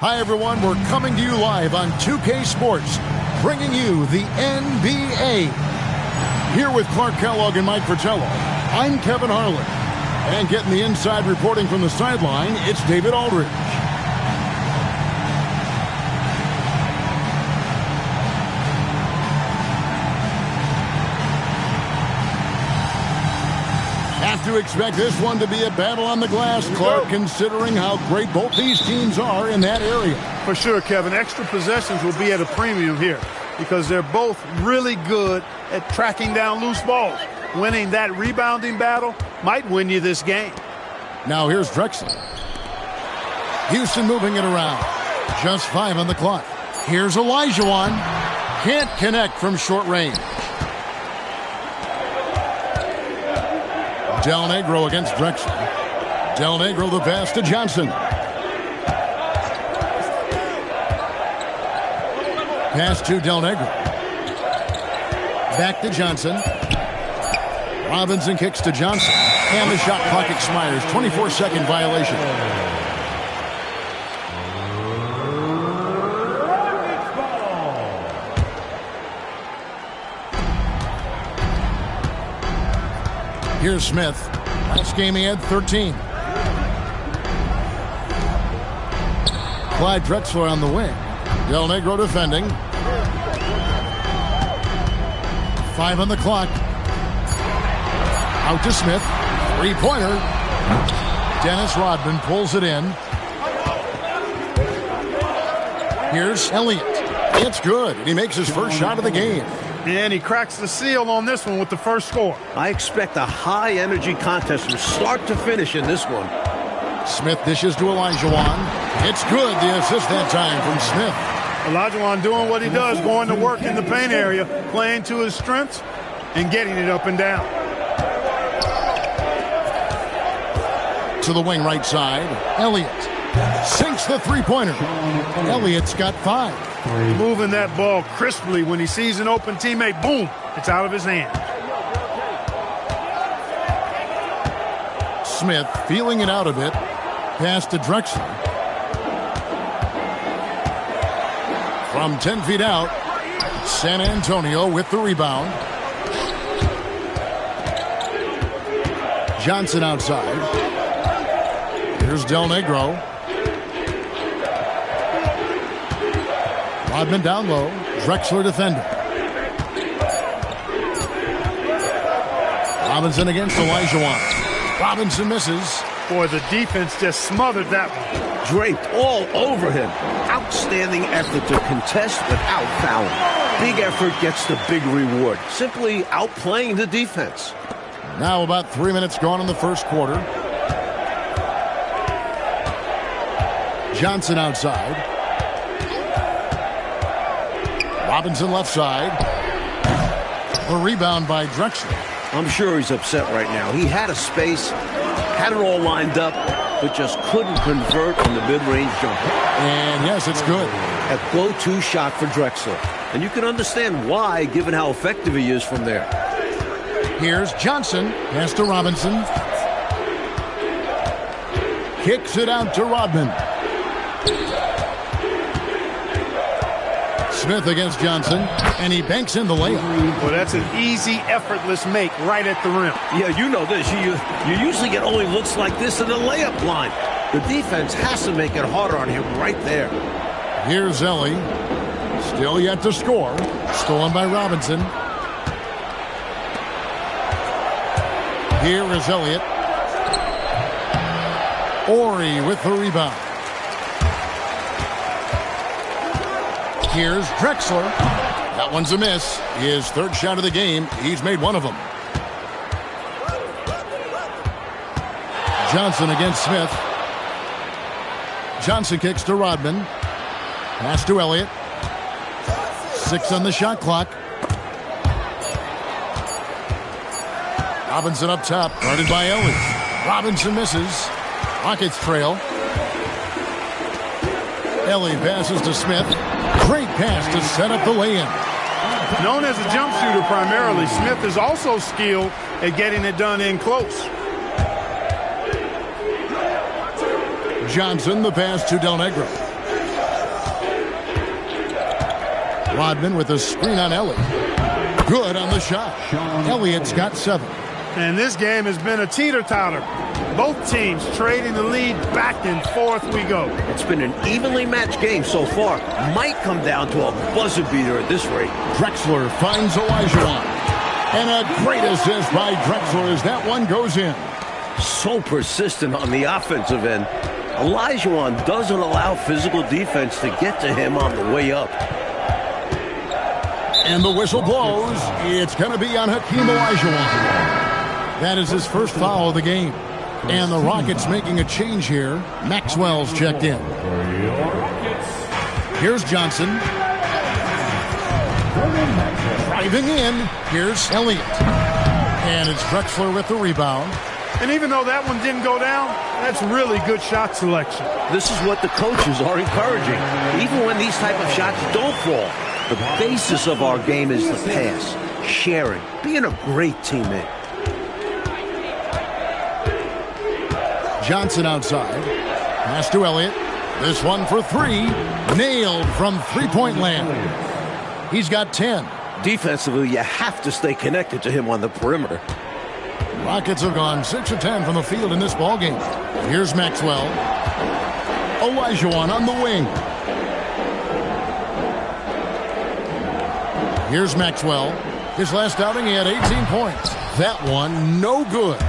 Hi, everyone. We're coming to you live on 2K Sports, bringing you the NBA. Here with Clark Kellogg and Mike Fratello, I'm Kevin Harlan. And getting the inside reporting from the sideline, it's David Aldridge. Have to expect this one to be a battle on the glass, Clark, considering how great both these teams are in that area. For sure, Kevin. Extra possessions will be at a premium here because they're both really good at tracking down loose balls. Winning that rebounding battle might win you this game. Now here's Drexler. Houston moving it around. Just 5 on the clock. Here's Olajuwon. Can't connect from short range. Del Negro against Drexler. Del Negro the pass to Johnson. Pass to Del Negro. Back to Johnson. Robinson kicks to Johnson. And the shot clock expires. 24-second violation. Here's Smith. Last game he had 13. Clyde Drexler on the wing. Del Negro defending. 5 on the clock. Out to Smith. Three-pointer. Dennis Rodman pulls it in. Here's Elliott. It's good. He makes his first shot of the game. And he cracks the seal on this one with the first score. I expect a high-energy contest from start to finish in this one. Smith dishes to Olajuwon. It's good, the assist that time from Smith. Olajuwon doing what he does, going to work in the paint area, playing to his strengths, and getting it up and down. To the wing right side, Elliott sinks the three-pointer. Elliott's got 5. Moving that ball crisply when he sees an open teammate. Boom! It's out of his hand. Smith feeling it out a bit. Pass to Drexler. From 10 feet out, San Antonio with the rebound. Johnson outside. Here's Del Negro. Rodman down low. Drexler defending. Robinson against Olajuwon. Robinson misses. Boy, the defense just smothered that one. Draped all over him. Outstanding effort to contest without fouling. Big effort gets the big reward. Simply outplaying the defense. Now about 3 minutes gone in the first quarter. Johnson outside. Robinson left side. The rebound by Drexler. I'm sure he's upset right now. He had a space, had it all lined up, but just couldn't convert on the mid-range jumper. And yes, it's good. A go-to shot for Drexler. And you can understand why, given how effective he is from there. Here's Johnson. Pass to Robinson. Kicks it out to Rodman. Smith against Johnson, and he banks in the layup. Well, that's an easy, effortless make right at the rim. Yeah, you know this. You usually get only looks like this in the layup line. The defense has to make it harder on him right there. Here's Ellie. Still yet to score. Stolen by Robinson. Here is Elliott. Ori with the rebound. Here's Drexler. That one's a miss. His third shot of the game. He's made one of them. Johnson against Smith. Johnson kicks to Rodman. Pass to Elliott. 6 on the shot clock. Robinson up top, guarded by Ellie. Robinson misses. Rockets trail. Ellie passes to Smith. Great pass to set up the lay-in. Known as a jump shooter primarily, Smith is also skilled at getting it done in close. Johnson, the pass to Del Negro. Rodman with a screen on Ellie. Good on the shot. Elliott's got 7. And this game has been a teeter-totter. Both teams trading the lead back and forth we go. It's been an evenly matched game so far. Might come down to a buzzer beater at this rate. Drexler finds Olajuwon. And a great assist by Drexler as that one goes in. So persistent on the offensive end. Olajuwon doesn't allow physical defense to get to him on the way up. And the whistle blows. It's going to be on Hakeem Olajuwon. That is his first foul of the game. And the Rockets making a change here. Maxwell's checked in. Here's Johnson. Driving in. Here's Elliott. And it's Drexler with the rebound. And even though that one didn't go down, that's really good shot selection. This is what the coaches are encouraging. Even when these type of shots don't fall, the basis of our game is the pass, sharing, being a great teammate. Johnson outside. Pass to Elliott. This one for 3. Nailed from three-point land. He's got 10. Defensively, you have to stay connected to him on the perimeter. Rockets have gone 6 of 10 from the field in this ballgame. Here's Maxwell. Olajuwon on the wing. Here's Maxwell. His last outing, he had 18 points. That one, no good.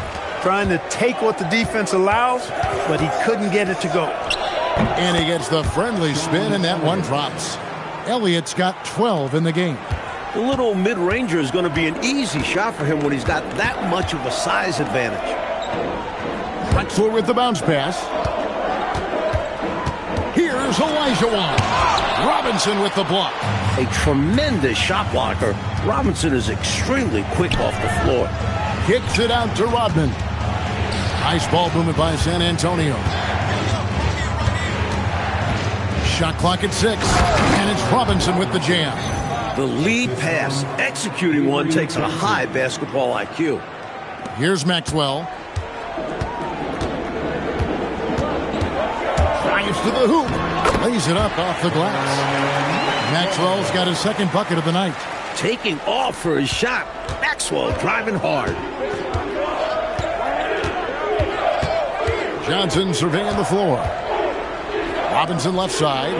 Trying to take what the defense allows, but he couldn't get it to go. And he gets the friendly spin, and that one drops. Elliott's got 12 in the game. The little mid-ranger is going to be an easy shot for him when he's got that much of a size advantage. Drexler with the bounce pass. Here's Olajuwon. Robinson with the block. A tremendous shot blocker. Robinson is extremely quick off the floor. Kicks it out to Rodman. Nice ball movement by San Antonio. Shot clock at 6. And it's Robinson with the jam. The lead pass, executing one, takes a high basketball IQ. Here's Maxwell. Drives to the hoop. Lays it up off the glass. Maxwell's got his second bucket of the night. Taking off for his shot. Maxwell driving hard. Johnson surveying the floor. Robinson left side.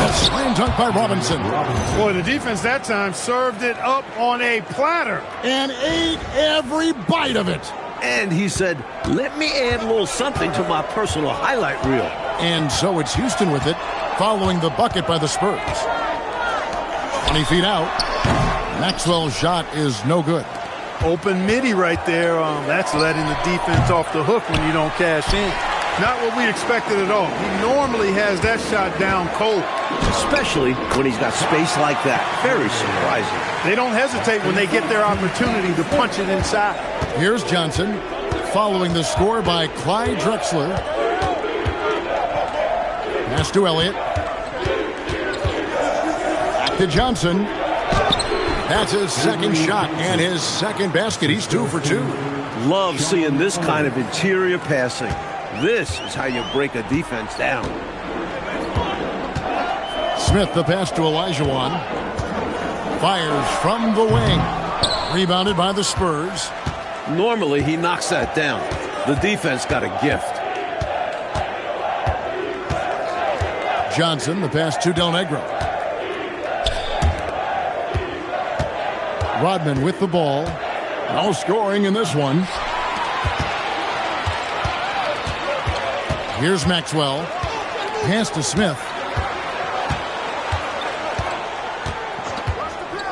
A slam dunk by Robinson. Boy, the defense that time served it up on a platter. And ate every bite of it. And he said, let me add a little something to my personal highlight reel. And so it's Houston with it, following the bucket by the Spurs. 20 feet out. Maxwell's shot is no good. Open midi right there. That's letting the defense off the hook when you don't cash in. Not what we expected at all. He normally has that shot down cold. Especially when he's got space like that. Very surprising. They don't hesitate when they get their opportunity to punch it inside. Here's Johnson, following the score by Clyde Drexler. Pass to Elliott. Back to Johnson. That's his second shot and his second basket. He's 2 for 2. Love seeing this kind of interior passing. This is how you break a defense down. Smith, the pass to Olajuwon. Fires from the wing. Rebounded by the Spurs. Normally, he knocks that down. The defense got a gift. Johnson, the pass to Del Negro. Rodman with the ball. No scoring in this one. Here's Maxwell. Pass to Smith.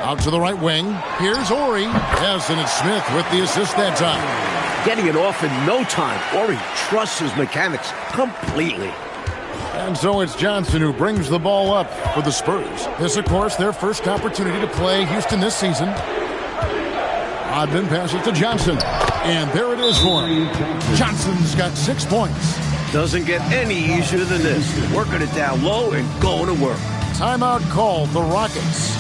Out to the right wing. Here's Ori. Yes, and it's Smith with the assist that time. Getting it off in no time. Ori trusts his mechanics completely. And so it's Johnson who brings the ball up for the Spurs. This, of course, their first opportunity to play Houston this season. Rodman passes to Johnson. And there it is for him. Johnson's got 6 points. Doesn't get any easier than this. Working it down low and going to work. Timeout called the Rockets.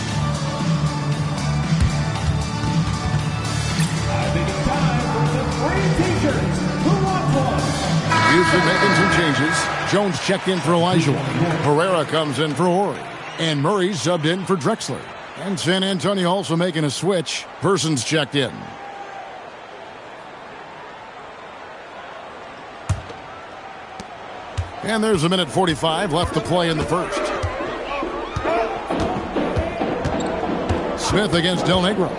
Houston making some changes. Jones checked in for Elijah. Herrera comes in for Ori. And Murray subbed in for Drexler. And San Antonio also making a switch. Persons checked in. And there's a minute 45 left to play in the first. Smith against Del Negro.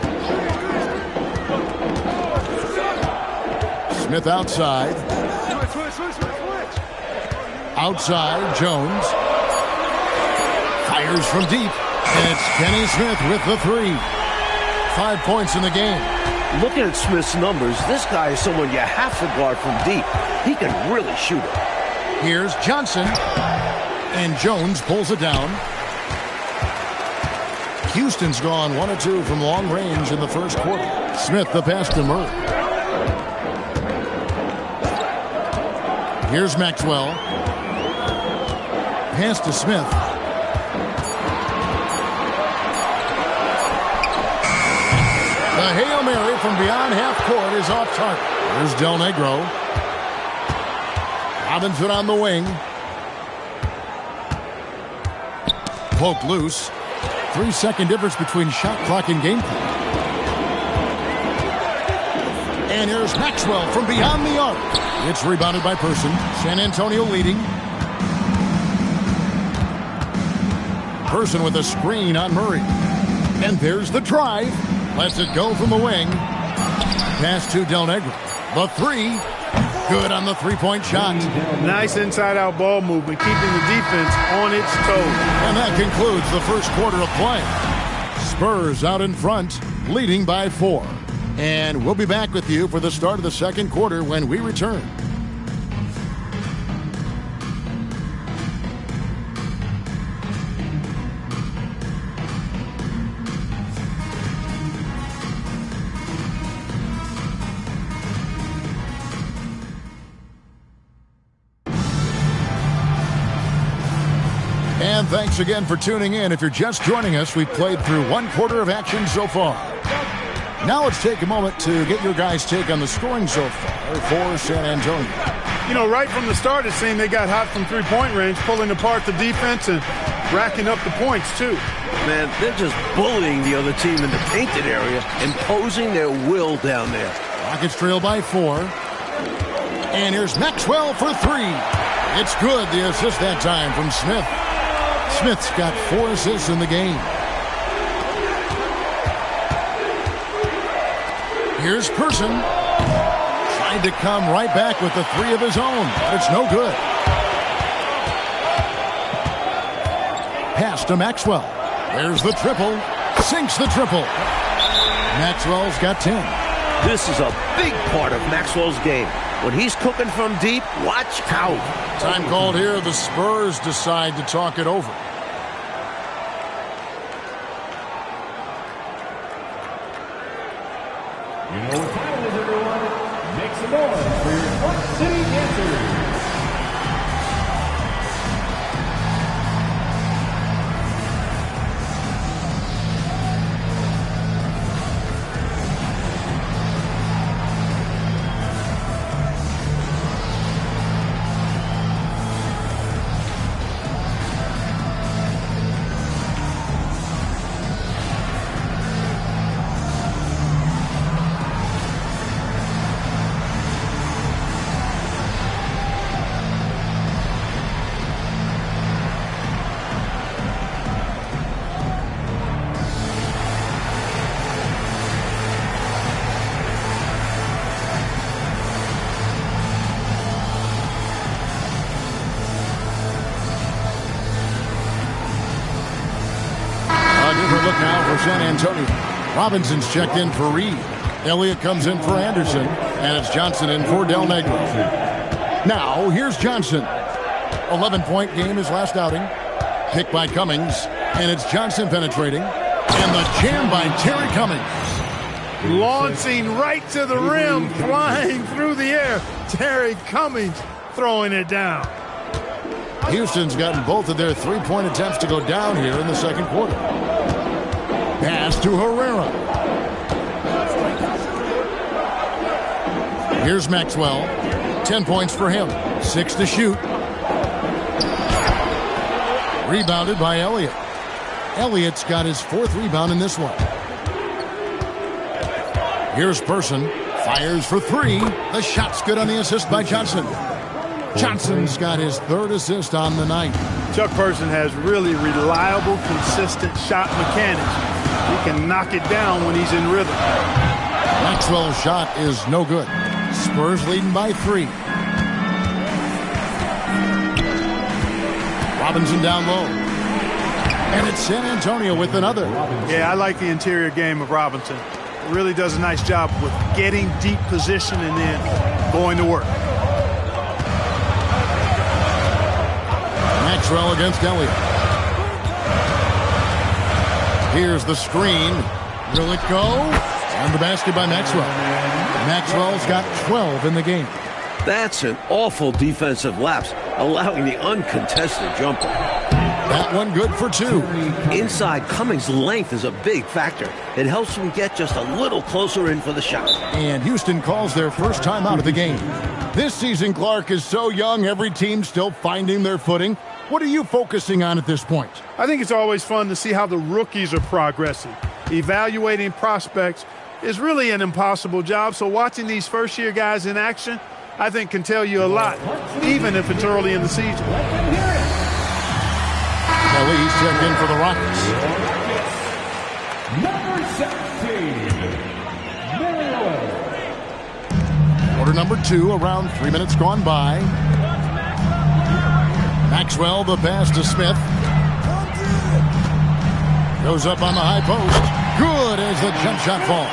Smith outside. Outside, Jones. Fires from deep. And it's Kenny Smith with the three. 5 points in the game. Looking at Smith's numbers, this guy is someone you have to guard from deep. He can really shoot it. Here's Johnson. And Jones pulls it down. Houston's gone 1 of 2 from long range in the first quarter. Smith the pass to Murray. Here's Maxwell. Pass to Smith. The Hail Mary from beyond half court is off target. There's Del Negro. Robinson on the wing. Poked loose. 3-second difference between shot clock and game clock. And here's Maxwell from beyond the arc. It's rebounded by Person. San Antonio leading. Person with a screen on Murray. And there's the drive. Lets it go from the wing. Pass to Del Negro. The three. Good on the three-point shot. Nice inside-out ball movement, keeping the defense on its toes. And that concludes the first quarter of play. Spurs out in front, leading by 4. And we'll be back with you for the start of the second quarter when we return. And thanks again for tuning in. If you're just joining us, we've played through 1 quarter of action so far. Now let's take a moment to get your guys' take on the scoring so far for San Antonio. You know, right from the start, it seemed they got hot from three-point range, pulling apart the defense and racking up the points, too. Man, they're just bullying the other team in the painted area, imposing their will down there. Rockets trail by 4. And here's Maxwell for 3. It's good, the assist that time from Smith. Smith's got 4 assists in the game. Here's Person. Tried to come right back with the 3 of his own, but it's no good. Pass to Maxwell. There's the triple. Sinks the triple. Maxwell's got 10. This is a big part of Maxwell's game. When he's cooking from deep, watch out. Time called here. The Spurs decide to talk it over. You know what time it is, everyone. Make some noise for your Clutch City Dancers. for San Antonio. Robinson's checked in for Reed. Elliott comes in for Anderson. And it's Johnson in for Del Negro. Now, here's Johnson. 11-point game his last outing. Picked by Cummings. And it's Johnson penetrating. And the jam by Terry Cummings. Launching right to the rim, flying through the air. Terry Cummings throwing it down. Houston's gotten both of their three-point attempts to go down here in the second quarter. Pass to Herrera. Here's Maxwell. 10 points for him. 6 to shoot. Rebounded by Elliott. Elliott's got his 4th rebound in this one. Here's Person. Fires for 3. The shot's good on the assist by Johnson. Johnson's got his 3rd assist on the night. Chuck Person has really reliable, consistent shot mechanics. He can knock it down when he's in rhythm. Maxwell's shot is no good. Spurs leading by 3. Robinson down low. And it's San Antonio with another. Yeah, I like the interior game of Robinson. Really does a nice job with getting deep position and then going to work. Maxwell against Elliott. Here's the screen. Will it go? And the basket by Maxwell. Maxwell's got 12 in the game. That's an awful defensive lapse, allowing the uncontested jumper. That one good for 2. Inside, Cummings' length is a big factor. It helps him get just a little closer in for the shot. And Houston calls their first time out of the game. This season, Clark, is so young, every team's still finding their footing. What are you focusing on at this point? I think it's always fun to see how the rookies are progressing. Evaluating prospects is really an impossible job, so watching these first-year guys in action, I think can tell you a lot, even if it's early in the season. Kelly's checked in for the Rockets. Number 16, Maryland. Quarter number 2, around 3 minutes gone by. Maxwell, the pass to Smith. Goes up on the high post. Good as the jump shot falls.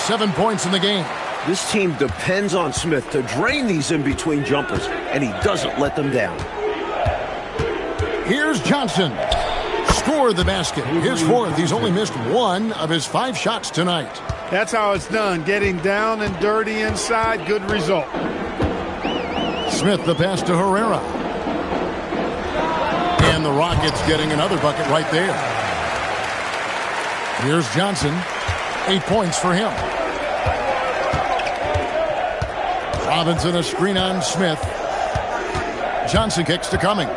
7 points in the game. This team depends on Smith to drain these in-between jumpers, and he doesn't let them down. Here's Johnson. Scored the basket. His 4th. He's only missed 1 of his 5 shots tonight. That's how it's done. Getting down and dirty inside. Good result. Smith, the pass to Herrera. And the Rockets getting another bucket right there. Here's Johnson. 8 points for him. Robinson, a screen on Smith. Johnson kicks to Cummings.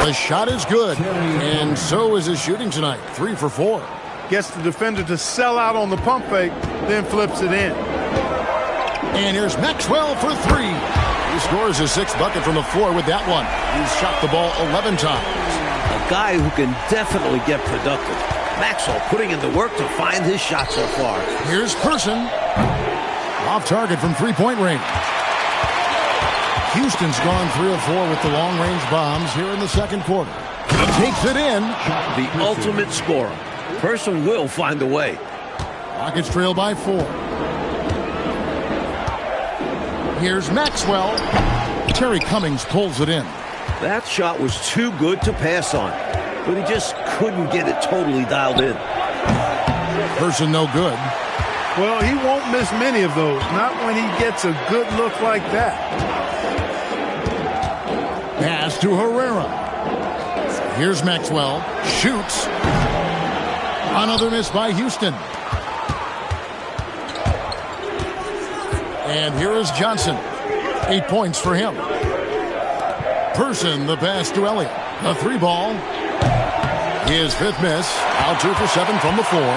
The shot is good, and so is his shooting tonight. 3 for 4. Gets the defender to sell out on the pump fake, then flips it in. And here's Maxwell for 3. He scores his 6th bucket from the floor with that one. He's shot the ball 11 times. A guy who can definitely get productive. Maxwell putting in the work to find his shot so far. Here's Person. Off target from 3-point range. Houston's gone 3 of 4 with the long-range bombs here in the second quarter. He takes it in. The ultimate scorer. Person will find a way. Rockets trail by 4. Here's Maxwell. Terry Cummings pulls it in. That shot was too good to pass on, but he just couldn't get it totally dialed in. Person no good. Well, he won't miss many of those, not when he gets a good look like that. Pass to Herrera. Here's Maxwell. Shoots. Another miss by Houston. And here is Johnson. 8 points for him. Person, the pass to Elliott. The 3-ball. His 5th miss. Out 2 for 7 from the floor.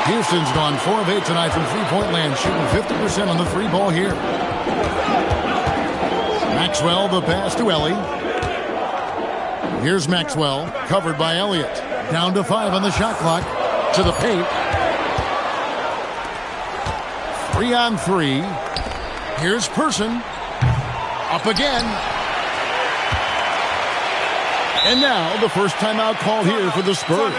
Houston's gone 4 of 8 tonight from three-point land, shooting 50% on the 3-ball here. Maxwell, the pass to Ellie. Here's Maxwell, covered by Elliott. Down to 5 on the shot clock. To the paint. 3 on 3. Here's Person. Up again. And now the first timeout called here for the Spurs.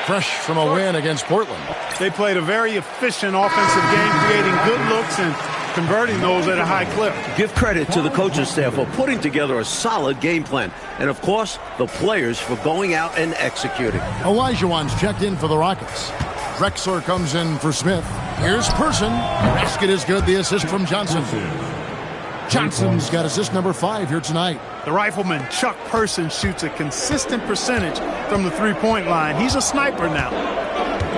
Fresh from a win against Portland. They played a very efficient offensive game, creating good looks and converting those at a high clip. Give credit to the coaching staff for putting together a solid game plan. And, of course, the players for going out and executing. Olajuwon's checked in for the Rockets. Drexler comes in for Smith. Here's Person. Basket is good. The assist from Johnson. Johnson's got assist number 5 here tonight. The rifleman, Chuck Person, shoots a consistent percentage from the three-point line. He's a sniper now.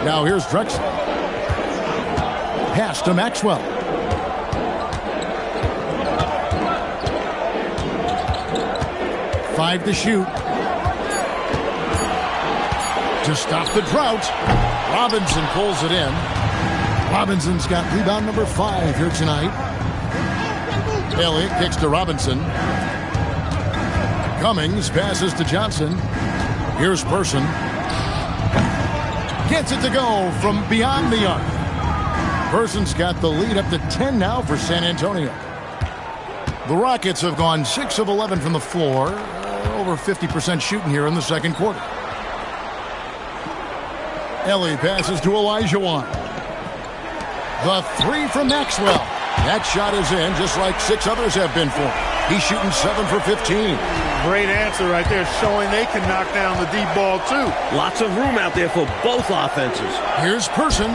Now here's Drexler. Pass to Maxwell. Five to shoot. To stop the drought, Robinson pulls it in. Robinson's got rebound number 5 here tonight. Elliott kicks to Robinson. Cummings passes to Johnson. Here's Person. Gets it to go from beyond the arc. Person's got the lead up to 10 now for San Antonio. The Rockets have gone 6 of 11 from the floor. Over 50% shooting here in the second quarter. Ellie passes to Olajuwon. The 3 from Maxwell. That shot is in, just like 6 others have been for him. He's shooting 7 for 15. Great answer right there, showing they can knock down the deep ball, too. Lots of room out there for both offenses. Here's Person.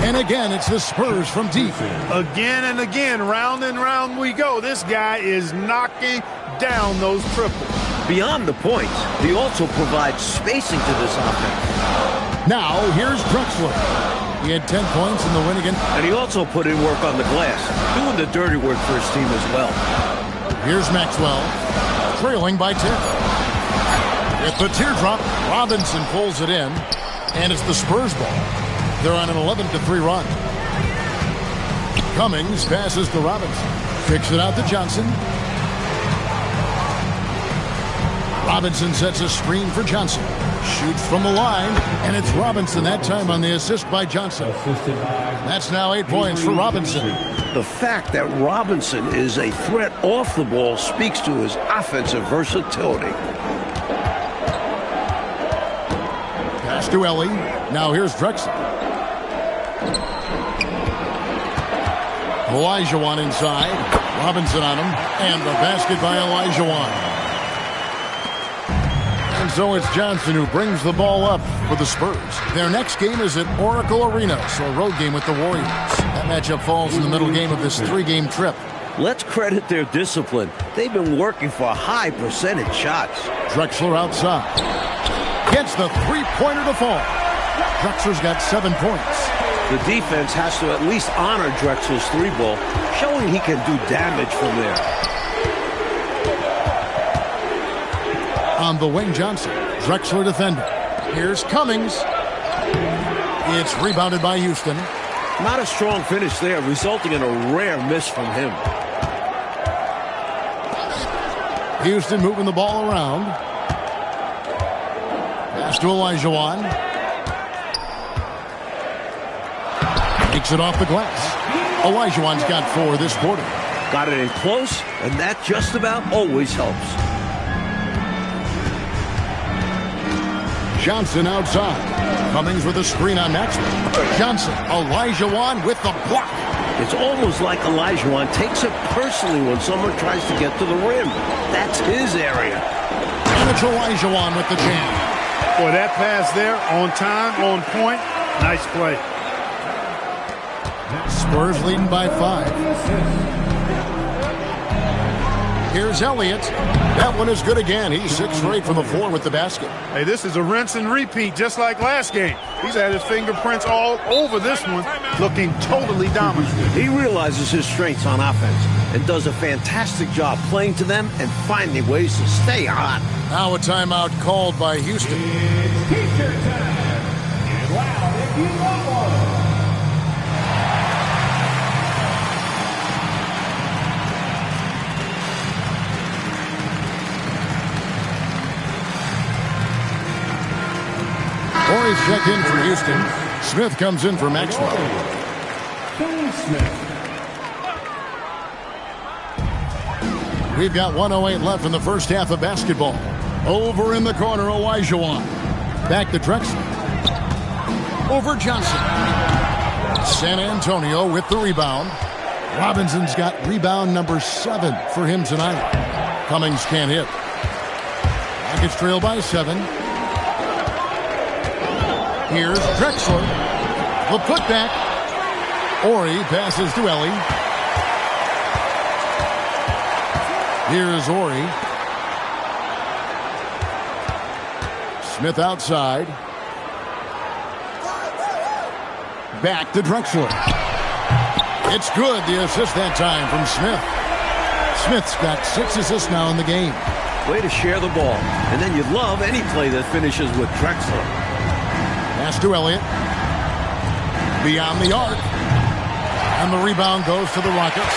And again, it's the Spurs from deep. Again and again, round and round we go. This guy is knocking down those triples. Beyond the points, he also provides spacing to this offense. Now, here's Drexler. He had 10 points in the win against. And he also put in work on the glass, doing the dirty work for his team as well. Here's Maxwell, trailing by 10. With the teardrop, Robinson pulls it in, and it's the Spurs ball. They're on an 11-3 run. Cummings passes to Robinson. Kicks it out to Johnson. Robinson sets a screen for Johnson. Shoots from the line, and it's Robinson that time on the assist by Johnson. That's now 8 points for Robinson. The fact that Robinson is a threat off the ball speaks to his offensive versatility. Pass to Ellie. Now here's Drexler. Olajuwon inside. Robinson on him. And the basket by Olajuwon. And so it's Johnson who brings the ball up for the Spurs. Their next game is at Oracle Arena, so a road game with the Warriors. That matchup falls in the middle game of this 3-game trip. Let's credit their discipline. They've been working for high percentage shots. Drexler outside. Gets the three-pointer to fall. Drexler's got 7 points. The defense has to at least honor Drexler's 3-ball, showing he can do damage from there. On the wing, Johnson. Drexler defender. Here's Cummings. It's rebounded by Houston. Not a strong finish there, resulting in a rare miss from him. Houston moving the ball around. Pass to Olajuwon. Takes it off the glass. Olajuwon's got 4 this quarter. Got it in close, and that just about always helps. Johnson outside. Cummings with a screen on Maxwell. Johnson, Olajuwon with the block. It's almost like Olajuwon takes it personally when someone tries to get to the rim. That's his area. And it's Olajuwon with the jam. Boy, that pass there, on time, on point. Nice play. Spurs leading by 5. Here's Elliott. That one is good again. He's 6 straight from the floor with the basket. Hey, this is a rinse and repeat, just like last game. He's had his fingerprints all over this one, looking totally dominant. He realizes his strengths on offense and does a fantastic job playing to them and finding ways to stay hot. Now a timeout called by Houston. It's T-shirt time. Get loud if you want one. Morey's checked in for Houston. Smith comes in for Maxwell. Kenny Smith. We've got 1:08 left in the first half of basketball. Over in the corner, Olajuwon. Back to Drexler. Over Johnson. San Antonio with the rebound. Robinson's got rebound number 7 for him tonight. Cummings can't hit. Rockets trail by 7. Here's Drexler. The putback. Ori passes to Ellie. Here's Ori. Smith outside. Back to Drexler. It's good, the assist that time from Smith. Smith's got 6 assists now in the game. Way to share the ball. And then you love any play that finishes with Drexler. Pass to Elliott. Beyond the arc. And the rebound goes to the Rockets.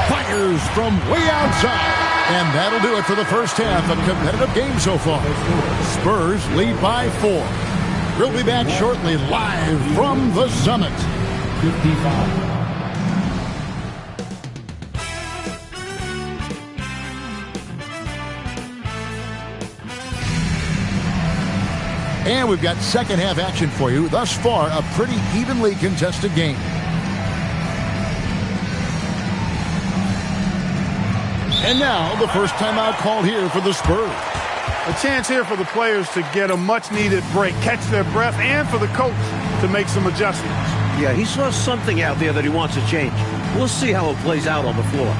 Fires from way outside. And that'll do it for the first half of a competitive game so far. Spurs lead by 4. We'll be back shortly live from the Summit. 55. And we've got second half action for you. Thus far, a pretty evenly contested game. And now, the first timeout called here for the Spurs. A chance here for the players to get a much-needed break, catch their breath, and for the coach to make some adjustments. Yeah, he saw something out there that he wants to change. We'll see how it plays out on the floor.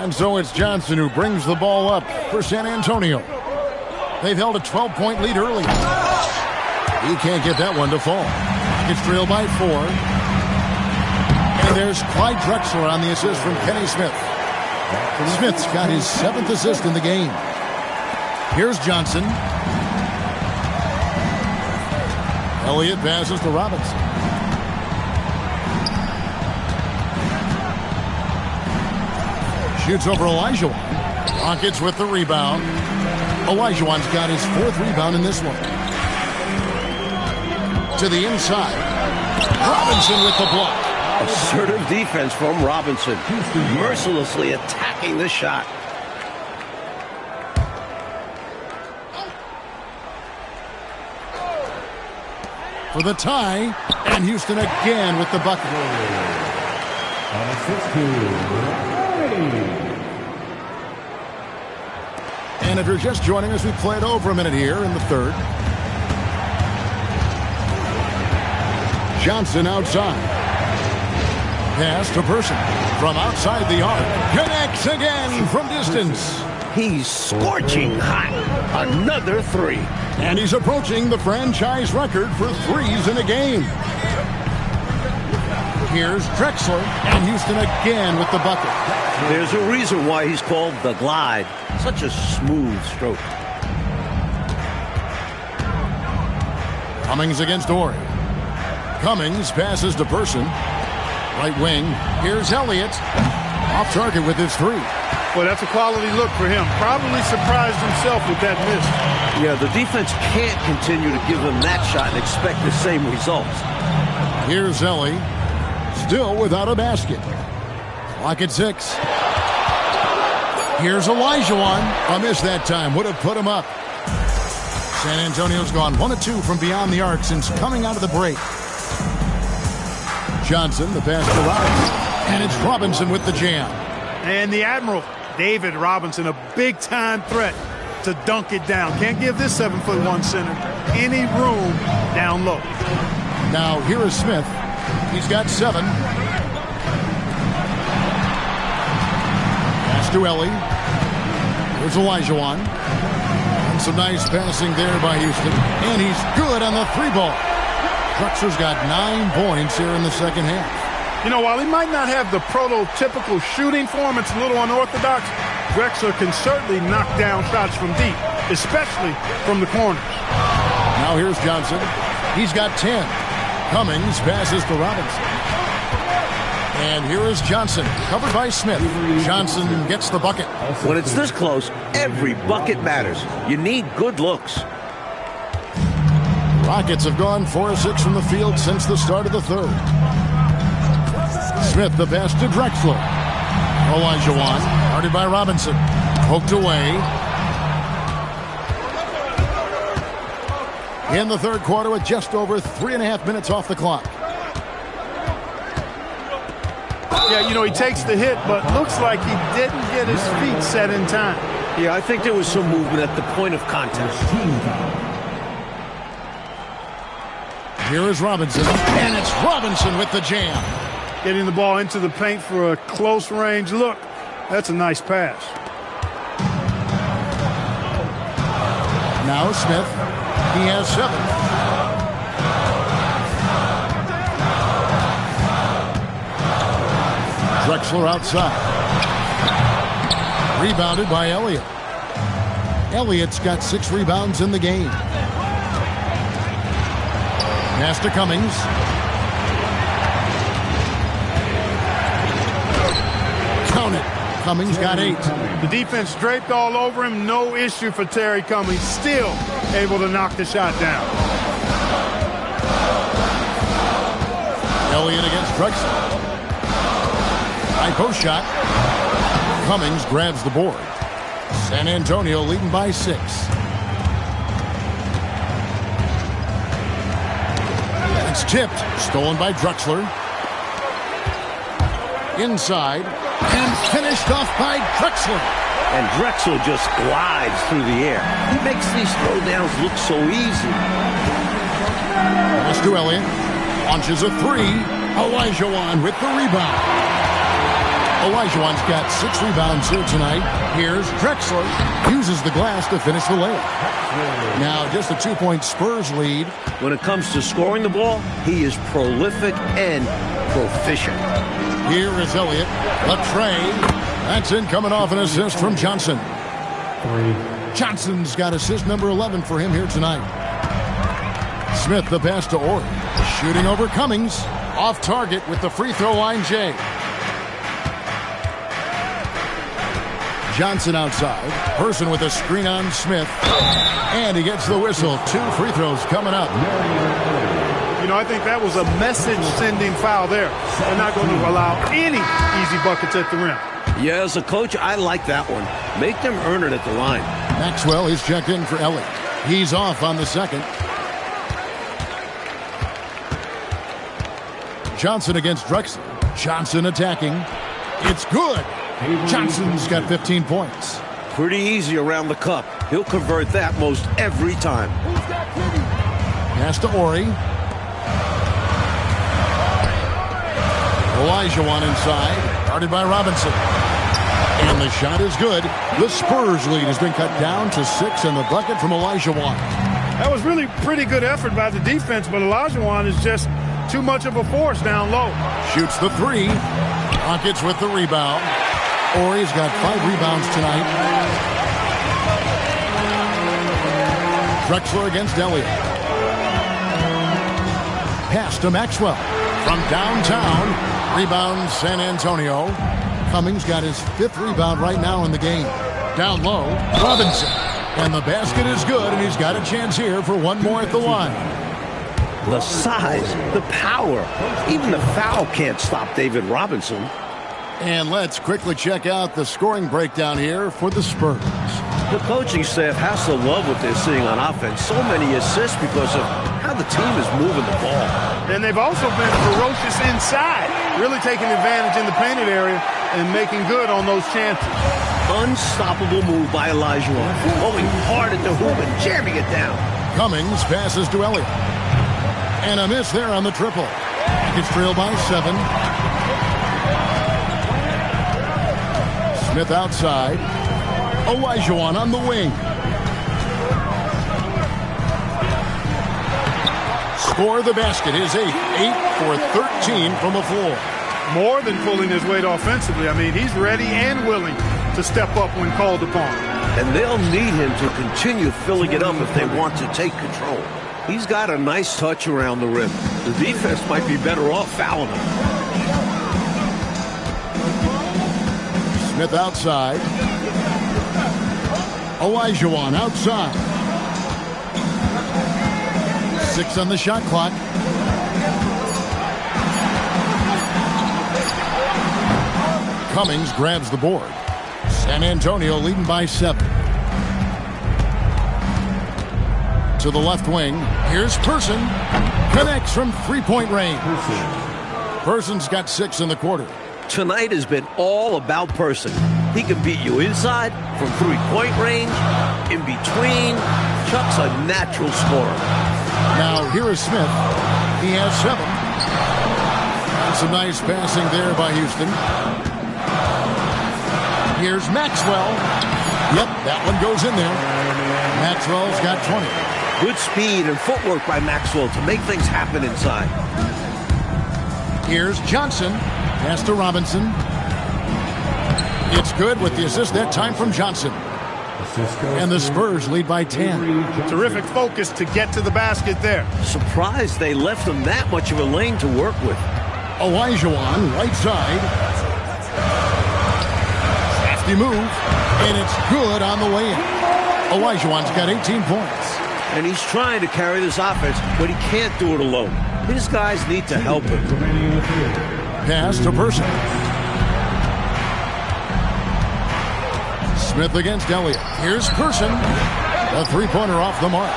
And so it's Johnson who brings the ball up for San Antonio. They've held a 12-point lead early. He can't get that one to fall. It's trailed by 4. And there's Clyde Drexler on the assist from Kenny Smith. Smith's got his 7th assist in the game. Here's Johnson. Elliott passes to Robinson. Shoots over Olajuwon. Rockets with the rebound. Olajuwon's got his 4th rebound in this one. To the inside. Robinson with the block. Assertive defense from Robinson. Mercilessly attacking the shot. For the tie. And Houston again with the bucket. And if you're just joining us, we played over a minute here in the 3rd. Johnson outside. Pass to Person. From outside the arc. Connects again from distance. He's scorching hot. Another 3. And he's approaching the franchise record for 3s in a game. Here's Drexler. And Houston again with the bucket. There's a reason why he's called the Glide. Such a smooth stroke. Cummings against Ori. Cummings passes to Person. Right wing. Here's Elliott. Off target with his 3. Well, that's a quality look for him. Probably surprised himself with that miss. Yeah, the defense can't continue to give him that shot and expect the same results. Here's Ellie. Still without a basket. Clock at 6. Here's Olajuwon. A miss that time. Would have put him up. San Antonio's gone 1 of 2 from beyond the arc since coming out of the break. Johnson, the pass to Robinson. And it's Robinson with the jam. And the Admiral, David Robinson, a big-time threat to dunk it down. Can't give this 7'1" center any room down low. Now here is Smith. He's got 7. to Ellie. Here's Olajuwon. And some nice passing there by Houston. And he's good on the 3-ball. Drexler's got 9 points here in the second half. You know, while he might not have the prototypical shooting form, it's a little unorthodox. Drexler can certainly knock down shots from deep, especially from the corners. Now here's Johnson. He's got 10. Cummings passes to Robinson. And here is Johnson, covered by Smith. Johnson gets the bucket. When it's this close, every bucket matters. You need good looks. Rockets have gone 4 of 6 from the field since the start of the third. Smith the pass to Drexler. Olajuwon, guarded by Robinson. Poked away. In the third quarter with just over 3.5 minutes off the clock. Yeah, you know, he takes the hit, but looks like he didn't get his feet set in time. Yeah, I think there was some movement at the point of contact. Here is Robinson, and it's Robinson with the jam. Getting the ball into the paint for a close range look. That's a nice pass. Now Smith. He has 7. Drexler outside. Rebounded by Elliott. Elliott's got 6 rebounds in the game. Pass to Cummings. Count it. Cummings got 8. The defense draped all over him. No issue for Terry Cummings. Still able to knock the shot down. Elliott against Drexler. High post shot. Cummings grabs the board. San Antonio leading by 6. It's tipped. Stolen by Drexler. Inside. And finished off by Drexler. And Drexler just glides through the air. He makes these throwdowns look so easy. Pass to Elliott. Launches a 3. Olajuwon with the rebound. Olajuwon's got 6 rebounds here tonight. Here's Drexler. Uses the glass to finish the layup. Now just a 2-point Spurs lead. When it comes to scoring the ball, he is prolific and proficient. Here is Elliott. Latrey. That's in, coming off an assist from Johnson. Johnson's got assist number 11 for him here tonight. Smith the pass to Ori. Shooting over Cummings. Off target with the free throw line, Jay. Johnson outside. Person with a screen on Smith. And he gets the whistle. 2 free throws coming up. You know, I think that was a message-sending foul there. They're not going to allow any easy buckets at the rim. Yeah, as a coach, I like that one. Make them earn it at the line. Maxwell is checked in for Elliott. He's off on the second. Johnson against Drexler. Johnson attacking. It's good. Johnson's got 15 points. Pretty easy around the cup. He'll convert that most every time. Pass to Ori. Olajuwon inside. Guarded by Robinson. And the shot is good. The Spurs lead has been cut down to 6 and the bucket from Olajuwon. That was really pretty good effort by the defense, but Olajuwon is just too much of a force down low. Shoots the 3. Rockets with the rebound. Ori's got 5 rebounds tonight. Drexler against Elliott. Pass to Maxwell. From downtown. Rebound San Antonio. Cummings got his 5th rebound right now in the game. Down low, Robinson. And the basket is good, and he's got a chance here for one more at the line. The size, the power. Even the foul can't stop David Robinson. And let's quickly check out the scoring breakdown here for the Spurs. The coaching staff has to love what they're seeing on offense. So many assists because of how the team is moving the ball. And they've also been ferocious inside, really taking advantage in the painted area and making good on those chances. Unstoppable move by Olajuwon, going hard at the hoop and jamming it down. Cummings passes to Elliott. And a miss there on the triple. It's trailed by 7. Smith outside. Olajuwon on the wing. Score the basket, his 8 for 13 from the floor. More than pulling his weight offensively. I mean, he's ready and willing to step up when called upon. And they'll need him to continue filling it up if they want to take control. He's got a nice touch around the rim. The defense might be better off fouling him. Smith outside. Olajuwon outside. 6 on the shot clock. Cummings grabs the board. San Antonio leading by 7. To the left wing. Here's Person. Connects from three-point range. Person's got 6 in the quarter. Tonight has been all about Person. He can beat you inside, from three-point range, in between. Chuck's a natural scorer. Now here is Smith. He has 7. Some nice passing there by Houston. Here's Maxwell. Yep, that one goes in there. Maxwell's got 20. Good speed and footwork by Maxwell to make things happen inside. Here's Johnson. Pass to Robinson. It's good with the assist that time from Johnson. And the Spurs lead by 10. Terrific focus to get to the basket there. Surprised they left him that much of a lane to work with. Olajuwon, right side. Crafty move. And it's good on the way in. Olajuwon's got 18 points. And he's trying to carry this offense, but he can't do it alone. His guys need to help him. Pass to Person. Smith against Elliott. Here's Person. A three-pointer off the mark.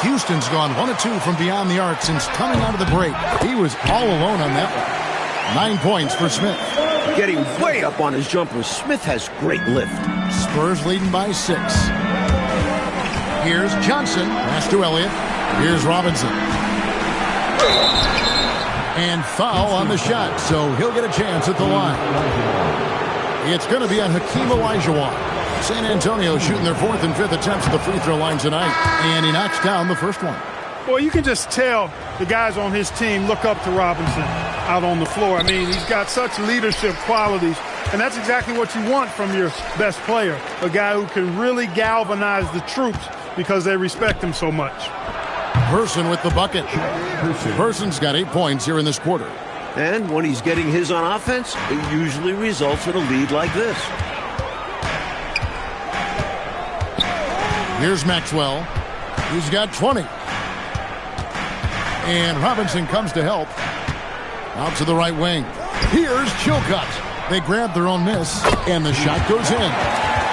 Houston's gone 1 of 2 from beyond the arc since coming out of the break. He was all alone on that one. 9 points for Smith. Getting way up on his jumper. Smith has great lift. Spurs leading by 6. Here's Johnson. Pass to Elliott. Here's Robinson. And foul on the shot, so he'll get a chance at the line. It's going to be on Hakeem Olajuwon. San Antonio shooting their 4th and 5th attempts at the free throw line tonight. And he knocks down the first one. Well, you can just tell the guys on his team look up to Robinson out on the floor. I mean, he's got such leadership qualities. And that's exactly what you want from your best player. A guy who can really galvanize the troops because they respect him so much. Person with the bucket. Person's got 8 points here in this quarter. And when he's getting his on offense, it usually results in a lead like this. Here's Maxwell. He's got 20. And Robinson comes to help. Out to the right wing. Here's Chilcutt. They grab their own miss, and the shot goes in.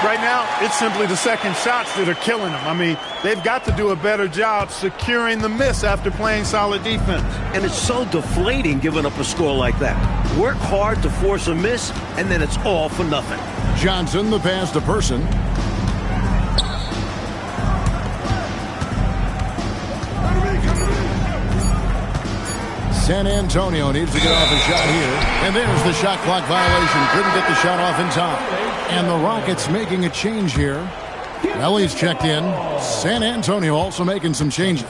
Right now, it's simply the second shots that are killing them. I mean, they've got to do a better job securing the miss after playing solid defense. And it's so deflating giving up a score like that. Work hard to force a miss, and then it's all for nothing. Johnson, the pass to Person. San Antonio needs to get off a shot here. And there's the shot clock violation. Couldn't get the shot off in time. And the Rockets making a change here. Ellie's checked in. San Antonio also making some changes.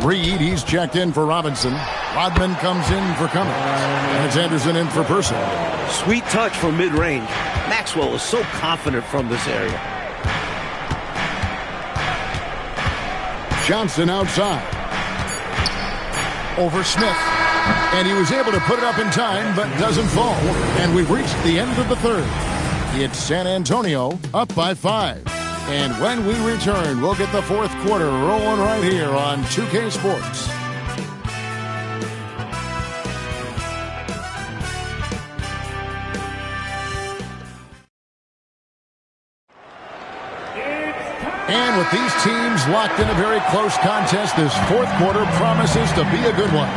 Reed, he's checked in for Robinson. Rodman comes in for Cummings. And it's Anderson in for Person. Sweet touch from mid-range. Maxwell is so confident from this area. Johnson outside. Over Smith. And he was able to put it up in time, but doesn't fall. And we've reached the end of the third. It's San Antonio up by 5. And when we return, we'll get the fourth quarter rolling right here on 2K Sports. And with these teams locked in a very close contest, this fourth quarter promises to be a good one.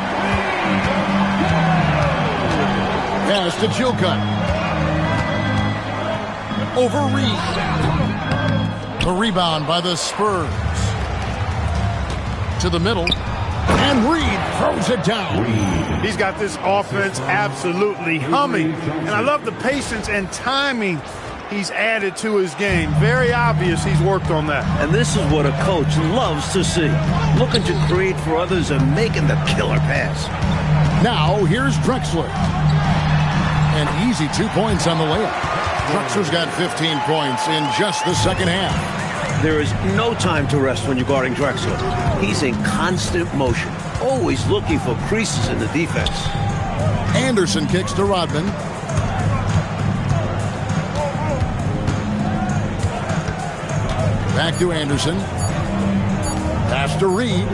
Pass to Chilcutt. Over Reed. The rebound by the Spurs. To the middle. And Reed throws it down. He's got this offense absolutely humming. And I love the patience and timing he's added to his game. Very obvious he's worked on that. And this is what a coach loves to see. Looking to create for others and making the killer pass. Now, here's Drexler. An easy 2 points on the layup. Drexler's got 15 points in just the second half. There is no time to rest when you're guarding Drexler. He's in constant motion, always looking for creases in the defense. Anderson kicks to Rodman. Back to Anderson. Pass to Reed.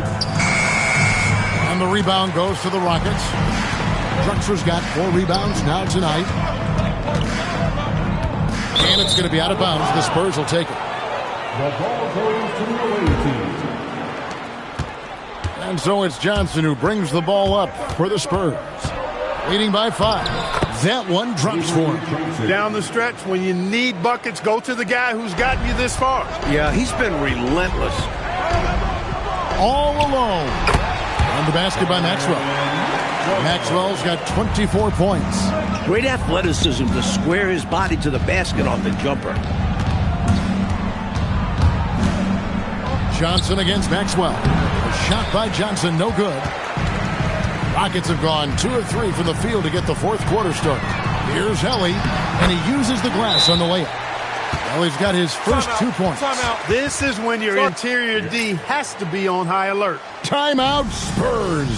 And the rebound goes to the Rockets. Drexler's got 4 rebounds now tonight. And it's going to be out of bounds. The Spurs will take it. The ball goes to the away team. And so it's Johnson who brings the ball up for the Spurs. Leading by 5. That one drops for him. Down the stretch, when you need buckets, go to the guy who's gotten you this far. Yeah, he's been relentless. All alone. And the basket by Maxwell. Maxwell's got 24 points. Great athleticism to square his body to the basket on the jumper. Johnson against Maxwell. A shot by Johnson, no good. Rockets have gone 2 of 3 from the field to get the fourth quarter started. Here's Ellie, and he uses the glass on the layup. Ellie's got his first 2 points. Timeout. This is when your interior D has to be on high alert. Timeout, Spurs.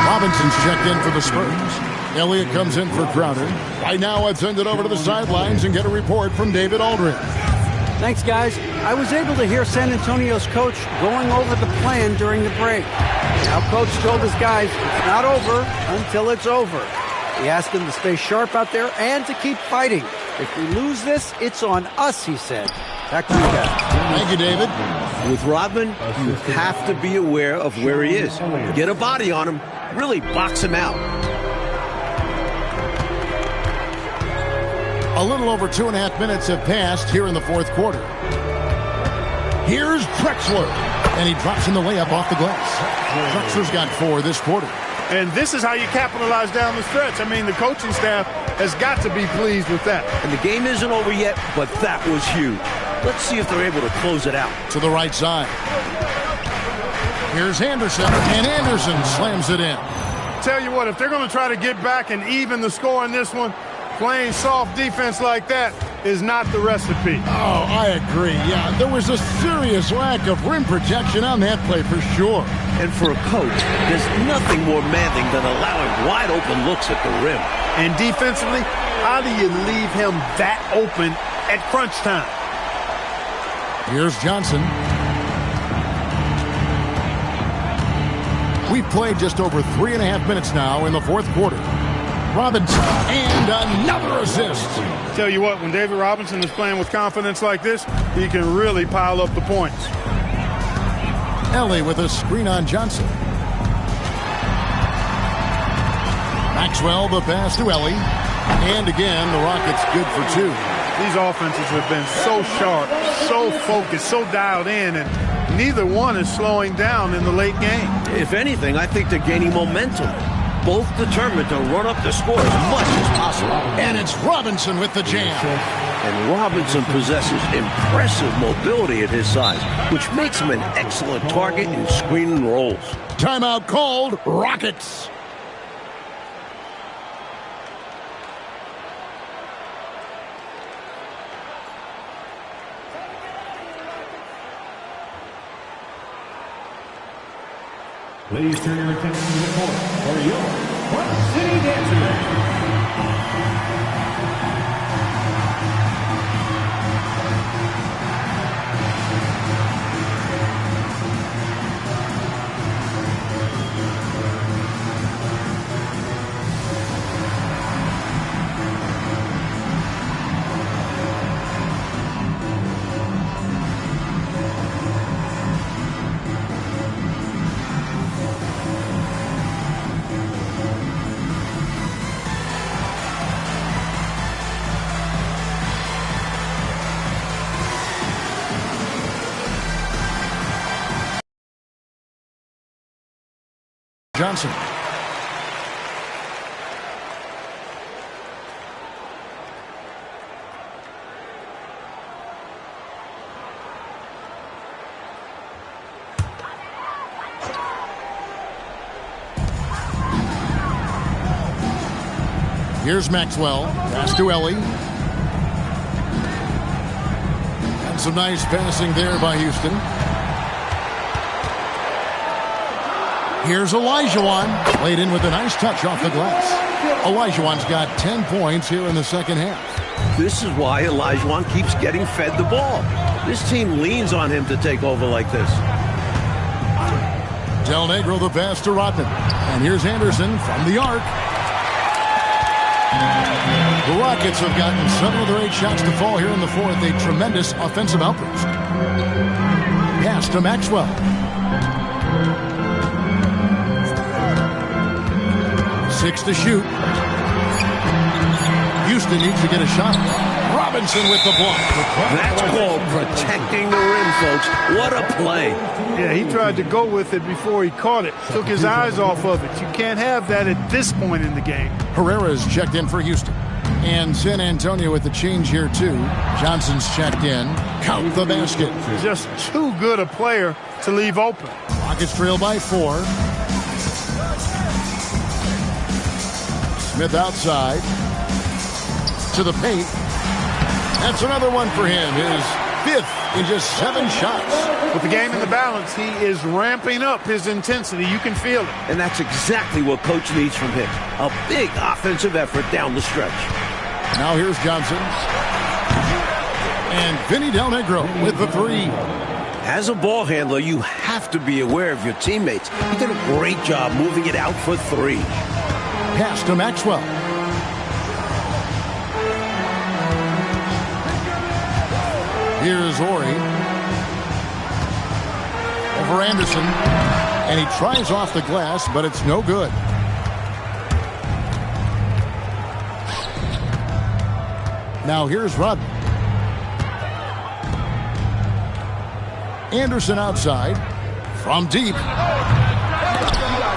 Robinson's checked in for the Spurs. Elliott comes in for Crowder. Right now, let's send it over to the sidelines and get a report from David Aldridge. Thanks, guys. I was able to hear San Antonio's coach going over the plan during the break. Now, coach told his guys it's not over until it's over. He asked them to stay sharp out there and to keep fighting. If we lose this, it's on us, he said. Back to you guys. Thank you, David. With Rodman, you have to be aware of where he is. Get a body on him. Really box him out. A little over 2.5 minutes have passed here in the fourth quarter. Here's Drexler, and he drops in the layup off the glass. Drexler's got 4 this quarter. And this is how you capitalize down the stretch. I mean, the coaching staff has got to be pleased with that. And the game isn't over yet, but that was huge. Let's see if they're able to close it out. To the right side. Here's Anderson, and Anderson slams it in. Tell you what, if they're going to try to get back and even the score in this one, playing soft defense like that is not the recipe. Oh, I agree. Yeah, there was a serious lack of rim protection on that play for sure. And for a coach, there's nothing more demanding than allowing wide open looks at the rim. And defensively, how do you leave him that open at crunch time? Here's Johnson. We've played just over 3.5 minutes now in the fourth quarter. Robinson, and another assist. Tell you what, when David Robinson is playing with confidence like this, he can really pile up the points. Ellie with a screen on Johnson. Maxwell, the pass to Ellie. And again, the Rockets good for 2. These offenses have been so sharp, so focused, so dialed in, and neither one is slowing down in the late game. If anything, I think they're gaining momentum. Both determined to run up the score as much as possible. And it's Robinson with the jam. And Robinson possesses impressive mobility at his size, which makes him an excellent target in screen and rolls. Timeout called. Rockets. Please turn your attention to the court for your Front City Dancers. Johnson. Here's Maxwell. Pass to Ellie. And some nice passing there by Houston. Here's Olajuwon. Played in with a nice touch off the glass. Olajuwon's got 10 points here in the second half. This is why Olajuwon keeps getting fed the ball. This team leans on him to take over like this. Del Negro the pass to Rodman. And here's Anderson from the arc. The Rockets have gotten 7 of their 8 shots to fall here in the fourth. A tremendous offensive outburst. Pass to Maxwell. Six to shoot. Houston needs to get a shot. Robinson with the block. That's called protecting the rim, folks. What a play. Yeah, he tried to go with it before he caught it. Took his eyes off of it. You can't have that at this point in the game. Herrera's checked in for Houston. And San Antonio with the change here, too. Johnson's checked in. Count the basket. Just too good a player to leave open. Rockets trail by 4. Smith outside. To the paint. That's another one for him. His 5th in just 7 shots. With the game in the balance, he is ramping up his intensity. You can feel it. And that's exactly what Coach needs from him. A big offensive effort down the stretch. Now here's Johnson. And Vinny Del Negro with the 3. As a ball handler, you have to be aware of your teammates. He did a great job moving it out for 3. Pass to Maxwell. Here's Ori. Over Anderson. And he tries off the glass, but it's no good. Now here's Rodman. Anderson outside. From deep.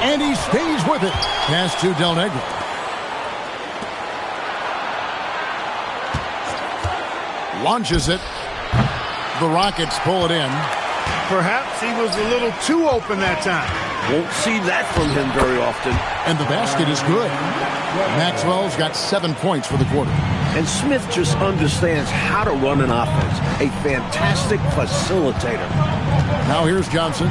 And he stays with it. Pass to Del Negro. Launches it. The Rockets pull it in. Perhaps he was a little too open that time. Won't see that from him very often. And the basket is good. Maxwell's got 7 points for the quarter. And Smith just understands how to run an offense. A fantastic facilitator. Now here's Johnson.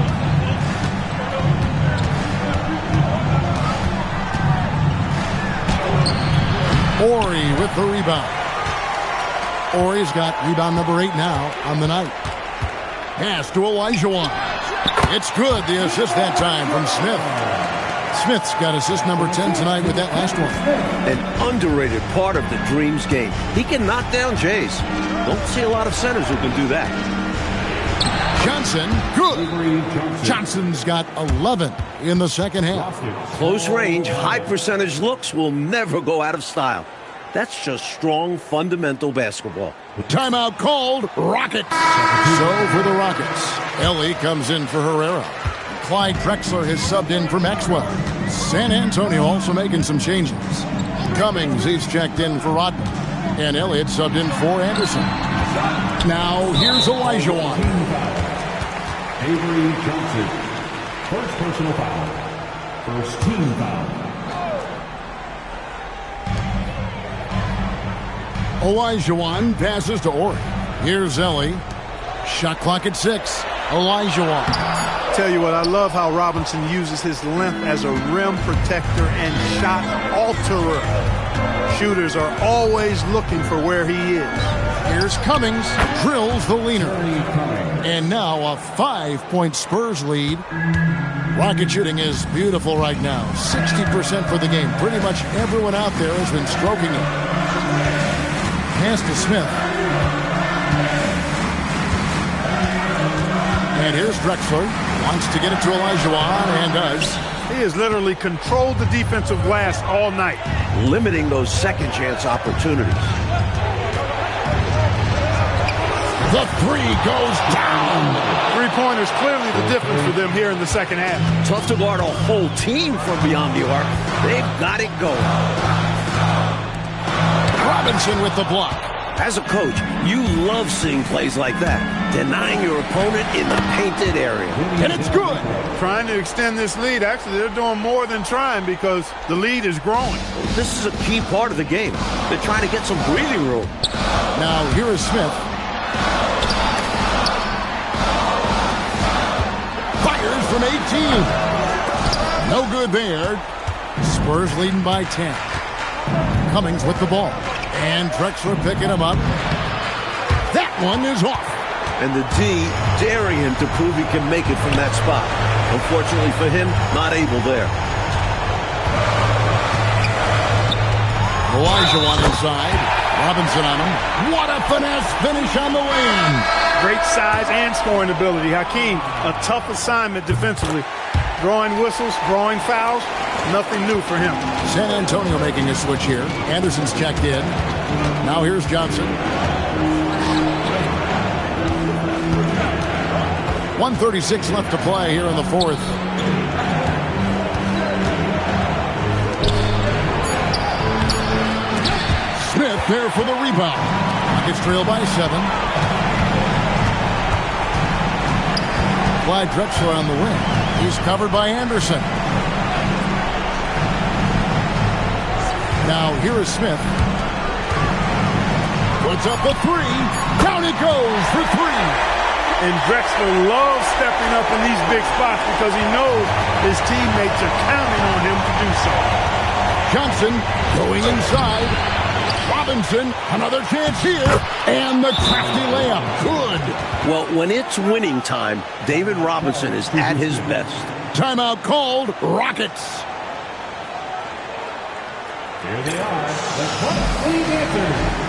Ori with the rebound. Ori's got rebound number 8 now on the night. Pass to Olajuwon. It's good. The assist that time from Smith. Smith's got assist number 10 tonight with that last one. An underrated part of the Dreams game. He can knock down Jays. Don't see a lot of centers who can do that. Johnson, good. Johnson's got 11 in the second half. Close range, high percentage looks will never go out of style. That's just strong, fundamental basketball. Timeout called. Rockets. So for the Rockets, Ellie comes in for Herrera. Clyde Drexler has subbed in for Maxwell. San Antonio also making some changes. Cummings, he's checked in for Rodman. And Elliott subbed in for Anderson. Now here's Olajuwon. Avery Johnson. First personal foul. First team foul. Olajuwon passes to Ori. Here's Ellie. Shot clock at 6. Olajuwon. Tell you what, I love how Robinson uses his length as a rim protector and shot alterer. Shooters are always looking for where he is. Here's Cummings. Drills the leaner. And now a 5-point Spurs lead. Rocket shooting is beautiful right now. 60% for the game. Pretty much everyone out there has been stroking it. Pass to Smith. And here's Drexler. Wants to get it to Olajuwon and does. He has literally controlled the defensive glass all night. Limiting those second chance opportunities. The three goes down. Three-pointers clearly the difference for them here in the second half. Tough to guard a whole team from beyond the arc. They've got it going. Robinson with the block. As a coach, you love seeing plays like that, denying your opponent in the painted area. And it's good. Trying to extend this lead. Actually, they're doing more than trying because the lead is growing. This is a key part of the game. They're trying to get some breathing room. Now here is Smith. Fires from 18. No good there. Spurs leading by 10. Cummings with the ball. And Drexler picking him up. That one is off. And the D daring him to prove he can make it from that spot. Unfortunately for him, not able there. Elijah inside. Robinson on him. What a finesse finish on the wing. Great size and scoring ability. Hakeem, a tough assignment defensively. Drawing whistles, drawing fouls, nothing new for him. San Antonio making a switch here. Anderson's checked in. Now here's Johnson. 1:36 left to play here in the fourth. Smith there for the rebound. Rockets trail by 7. Clyde Drexler on the wing. He's covered by Anderson. Now here is Smith. Puts up a three. Down it goes for 3. And Drexler loves stepping up in these big spots because he knows his teammates are counting on him to do so. Johnson going inside. Robinson, another chance here. And the crafty layup. Good. Well, when it's winning time, David Robinson is at his best. Timeout called. Rockets. Here they are, the Clutch City Dancers.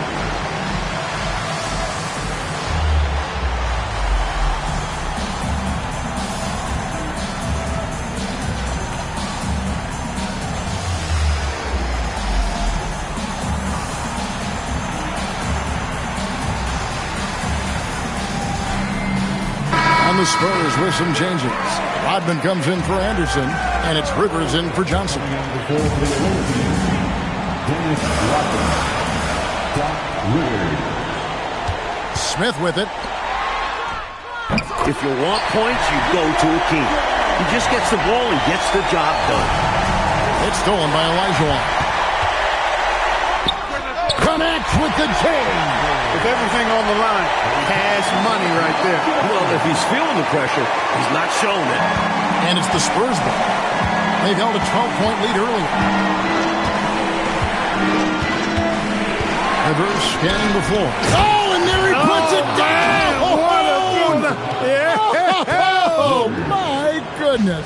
The Spurs with some changes. Rodman comes in for Anderson, and it's Rivers in for Johnson. Smith with it. If you want points, you go to Hakeem. He just gets the ball and gets the job done. It's stolen by Elijah. Connects with the chain. With everything on the line, cash money right there. Well, if he's feeling the pressure, he's not showing it. And it's the Spurs ball. They've held a 12-point lead earlier. Rivers scanning the floor. Oh, and there he puts it down! Oh, my goodness.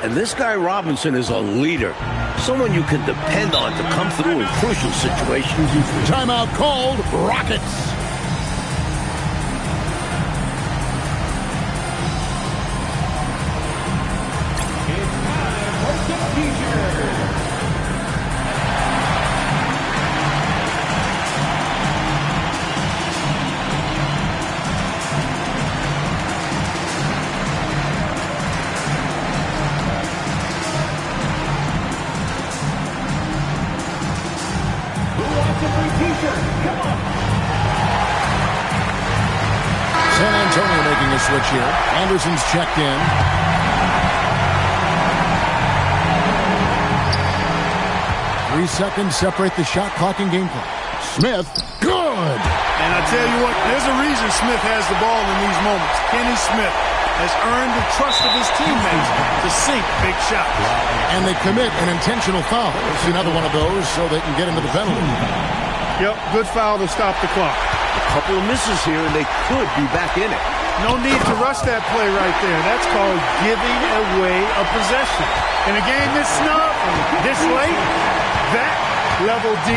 And this guy Robinson is a leader. Someone you can depend on to come through in crucial situations. Timeout called. Rockets. It's time for some t-shirts. San Antonio making a switch here. Anderson's checked in. Three seconds separate the shot clock and game clock. Smith, good! And I tell you what, there's a reason Smith has the ball in these moments. Kenny Smith has earned the trust of his teammates to sink big shots. And they commit an intentional foul. It's another one of those so they can get into the penalty. Yep, good foul to stop the clock. A couple of misses here, and they could be back in it. No need to rush that play right there. That's called giving away a possession. In a game this snug, this late, that level D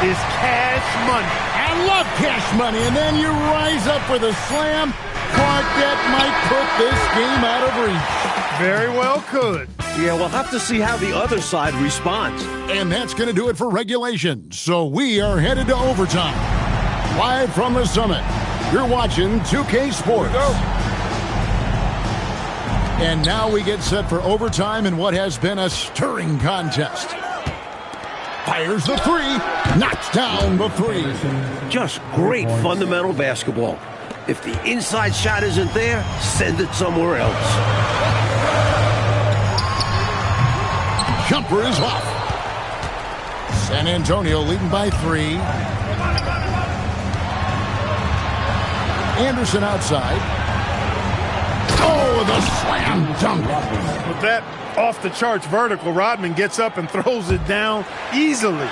is cash money. I love cash money. And then you rise up with a slam. Clark, that might put this game out of reach. Very well could. Yeah, we'll have to see how the other side responds. And that's going to do it for regulation. So we are headed to overtime. Live from the Summit, You're watching 2K Sports. And now we get set for overtime in what has been a stirring contest. Fires the three, knocks down the three. Just great fundamental basketball. If the inside shot isn't there, send it somewhere else. Jumper is off. San Antonio leading by 3. Anderson outside. Oh, the slam dunk. With that off-the-charts vertical, Rodman gets up and throws it down easily.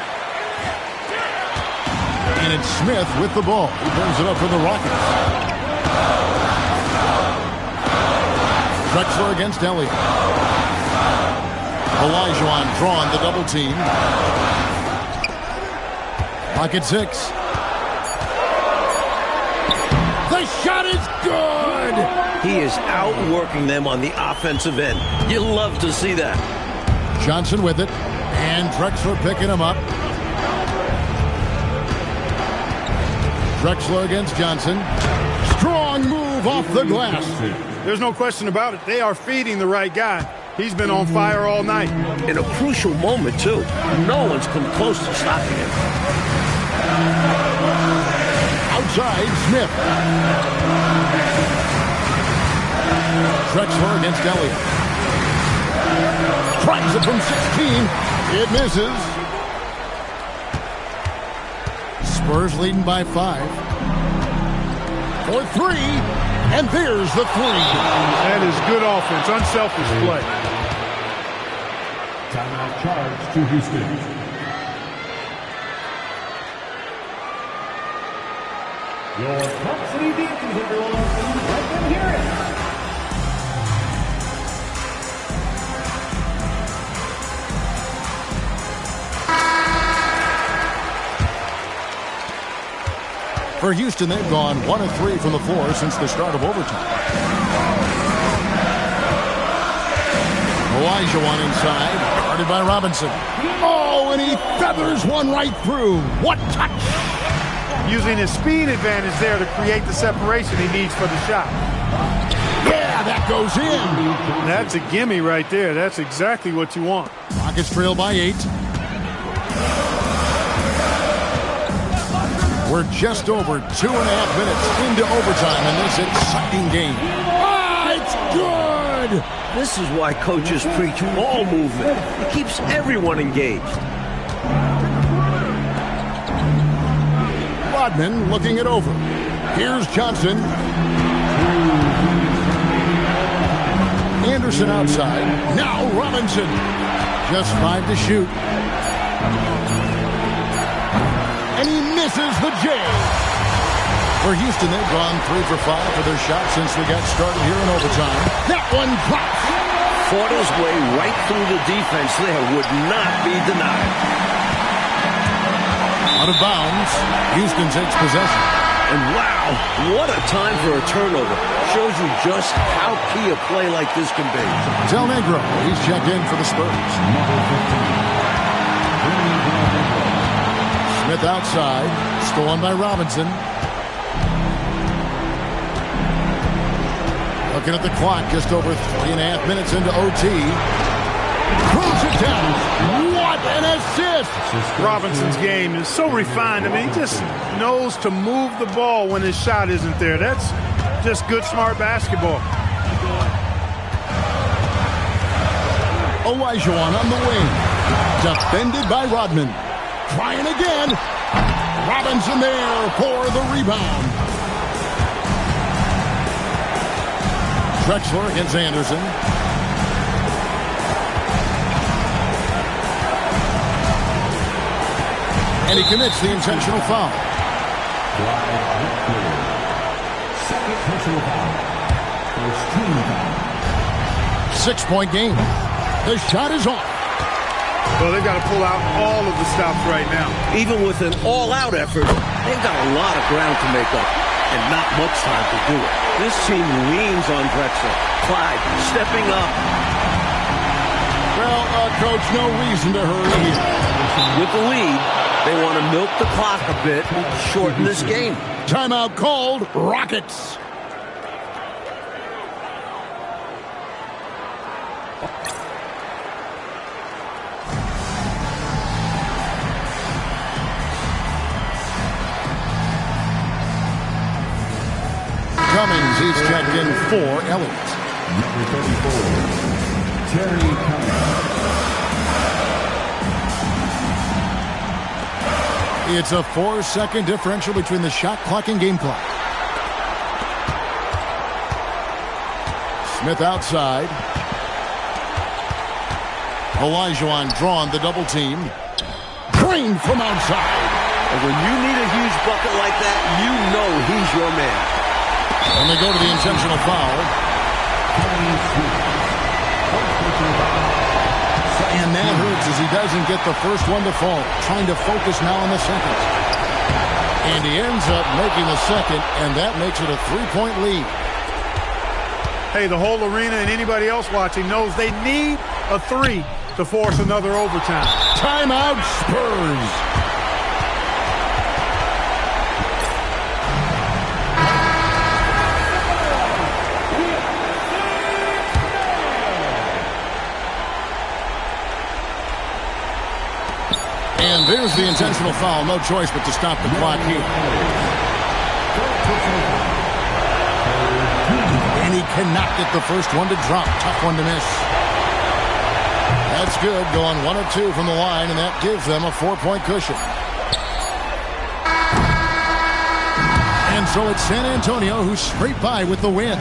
And it's Smith with the ball. He brings it up for the Rockets. Drexler against Elliott. Olajuwon drawn the double team. Pocket 6. The shot is good! He is outworking them on the offensive end. You love to see that. Johnson with it. And Drexler picking him up. Drexler against Johnson. Strong move off the glass. There's no question about it. They are feeding the right guy. He's been on fire all night. In a crucial moment, too. No one's come close to stopping him. Outside, Smith. Drexler against Elliott. Tries it from 16. It misses. Spurs leading by 5. For 3. And there's the 3. That is good offense, unselfish play. Timeout charge to Houston. Your Park City Dances, everyone. Let them hear it. For Houston, they've gone 1 of 3 from the floor since the start of overtime. Olajuwon inside, guarded by Robinson. Oh, and he feathers one right through. What touch! Using his speed advantage there to create the separation he needs for the shot. Yeah, that goes in. That's a gimme right there. That's exactly what you want. Rockets trail by 8. We're just over 2.5 minutes into overtime in this exciting game. Ah, it's good! This is why coaches preach ball movement. It keeps everyone engaged. Rodman looking it over. Here's Johnson. Anderson outside. Now Robinson. Just 5 to shoot. And he misses the J. For Houston, they've gone 3 for 5 for their shot since we got started here in overtime. That one drops. Fought his way right through the defense there. Would not be denied. Out of bounds. Houston takes possession. And wow, what a time for a turnover. Shows you just how key a play like this can be. Del Negro, he's checked in for the Spurs. Smith outside, stolen by Robinson. Looking at the clock, just over 3.5 minutes into OT. Throws it down. What an assist! Robinson's game is so refined. I mean, he just knows to move the ball when his shot isn't there. That's just good, smart basketball. Olajuwon on the wing. Defended by Rodman. Trying again. Robinson there for the rebound. Drexler against Anderson. And he commits the intentional foul. Second personal foul. First team foul. 6-point game. The shot is off. Well, they've got to pull out all of the stops right now. Even with an all-out effort, they've got a lot of ground to make up and not much time to do it. This team leans on Drexler. Clyde stepping up. Well, Coach, no reason to hurry here. With the lead, They want to milk the clock a bit, shorten this game. Timeout called. Rockets. Cummings, he's checked in for Elliott. Number 34, Terry Cummings. It's a 4-second differential between the shot clock and game clock. Smith outside. Olajuwon drawn the double team. Green from outside. And when you need a huge bucket like that, you know he's your man. And they go to the intentional foul. And that hurts as he doesn't get the first one to fall. Trying to focus now on the second. And he ends up making the second, and that makes it a 3-point lead. Hey, the whole arena and anybody else watching knows they need a 3 to force another overtime. Timeout, Spurs. And there's the intentional foul. No choice but to stop the clock here. And he cannot get the first one to drop. Tough one to miss. That's good. Going 1 of 2 from the line, and that gives them a 4-point cushion. And so it's San Antonio who scraped by with the win.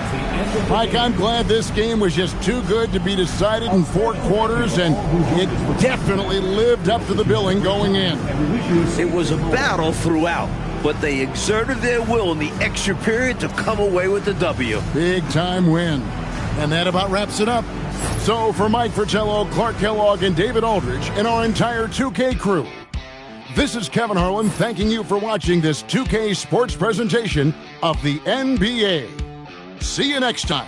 Mike, I'm glad this game was just too good to be decided in 4 quarters, and it definitely lived up to the billing going in. It was a battle throughout, but they exerted their will in the extra period to come away with the W. Big-time win. And that about wraps it up. So for Mike Fratello, Clark Kellogg, and David Aldridge, and our entire 2K crew, this is Kevin Harlan thanking you for watching this 2K Sports presentation of the NBA. See you next time.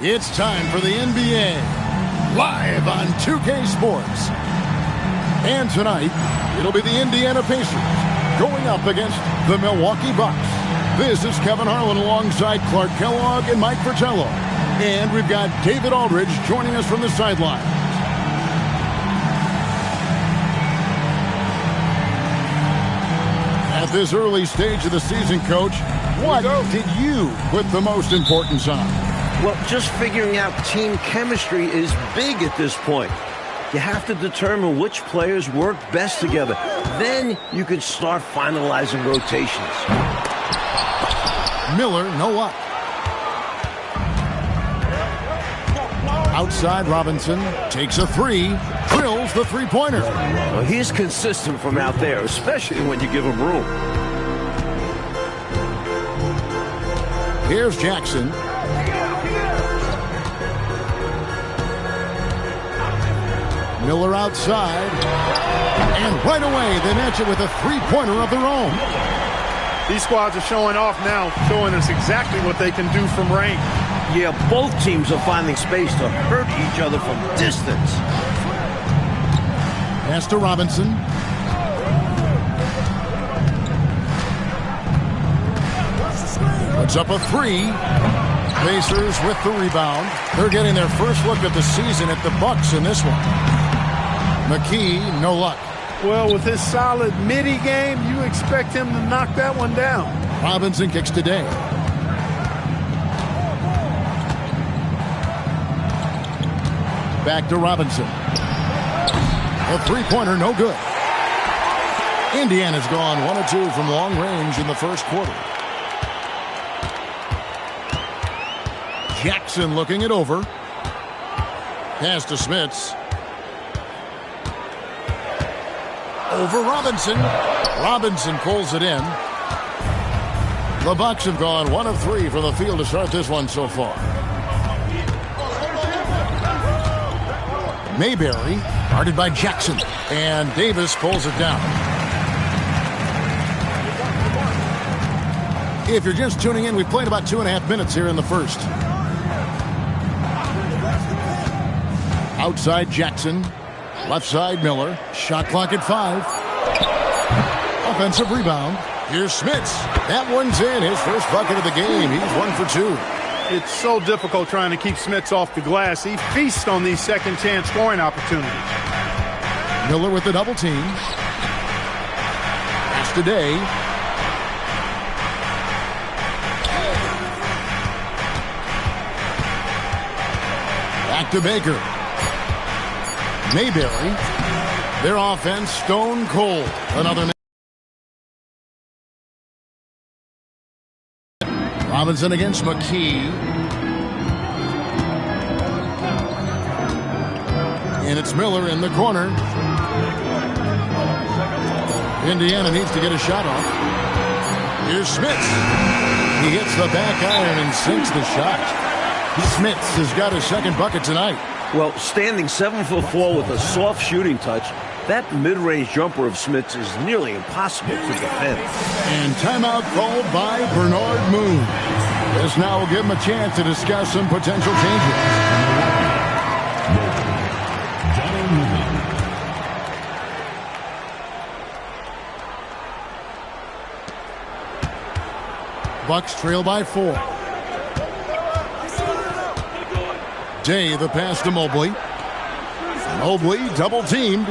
It's time for the NBA, live on 2K Sports. And tonight, it'll be the Indiana Pacers going up against the Milwaukee Bucks. This is Kevin Harlan alongside Clark Kellogg and Mike Fratello. And we've got David Aldridge joining us from the sideline. At this early stage of the season, Coach, what did you put the most importance on? Well, just figuring out team chemistry is big at this point. You have to determine which players work best together. Then you can start finalizing rotations. Miller, no luck. Outside, Robinson takes a three, drills the three-pointer. Well, he's consistent from out there, especially when you give him room. Here's Jackson. Miller outside. And right away, they match it with a three-pointer of their own. These squads are showing off now, showing us exactly what they can do from range. Yeah, both teams are finding space to hurt each other from distance. Pass to Robinson. Puts up a three. Pacers with the rebound. They're getting their first look at the season at the Bucks in this one. McKee, no luck. Well, with his solid midi game, you expect him to knock that one down. Robinson kicks to Day. Back to Robinson. A three-pointer, no good. Indiana's gone 1 of 2 from long range in the first quarter. Jackson looking it over. Pass to Smits. Over Robinson. Robinson pulls it in. The Bucks have gone 1 of 3 from the field to start this one so far. Mayberry, guarded by Jackson, and Davis pulls it down. If you're just tuning in, we've played about 2.5 minutes here in the first. Outside Jackson, left side Miller, shot clock at 5. Offensive rebound. Here's Smits. That one's in, his first bucket of the game. He's 1 for 2. It's so difficult trying to keep Smits off the glass. He feasts on these second-chance scoring opportunities. Miller with the double team. Pass to Day. Back to Baker. Mayberry. Their offense stone cold. Another. Robinson against McKee. And it's Miller in the corner. Indiana needs to get a shot off. Here's Smits. He hits the back iron and sinks the shot. Smits has got his second bucket tonight. Well, standing 7'4" with a soft shooting touch, that mid-range jumper of Smits is nearly impossible to defend. And timeout called by Bernard Moon. This now will give him a chance to discuss some potential changes. Bucks trail by 4. Day, the pass to Mobley. Mobley double teamed.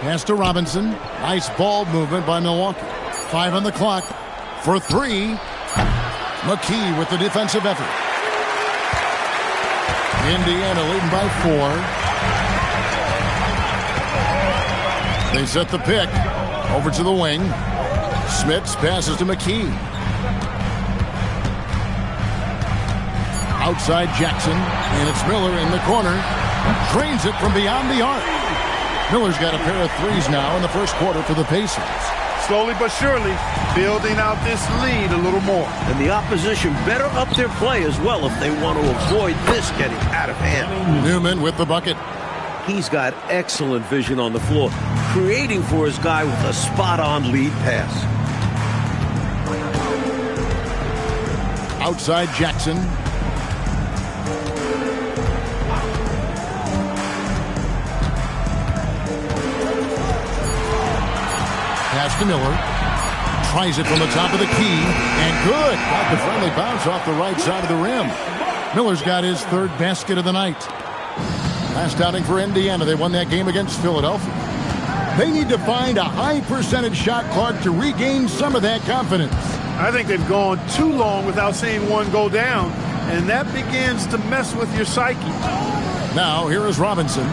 Pass to Robinson. Nice ball movement by Milwaukee. 5 on the clock. For 3. McKee with the defensive effort. Indiana leading by 4. They set the pick. Over to the wing. Smits passes to McKee. Outside Jackson, and it's Miller in the corner. Drains it from beyond the arc. Miller's got a pair of threes now in the first quarter for the Pacers. Slowly but surely, building out this lead a little more. And the opposition better up their play as well if they want to avoid this getting out of hand. Newman with the bucket. He's got excellent vision on the floor, creating for his guy with a spot-on lead pass. Outside Jackson. Pass to Miller. Tries it from the top of the key. And good. Got the friendly bounce off the right side of the rim. Miller's got his third basket of the night. Last outing for Indiana. They won that game against Philadelphia. They need to find a high percentage shot, Clark, to regain some of that confidence. I think they've gone too long without seeing one go down, and that begins to mess with your psyche. Now, here is Robinson.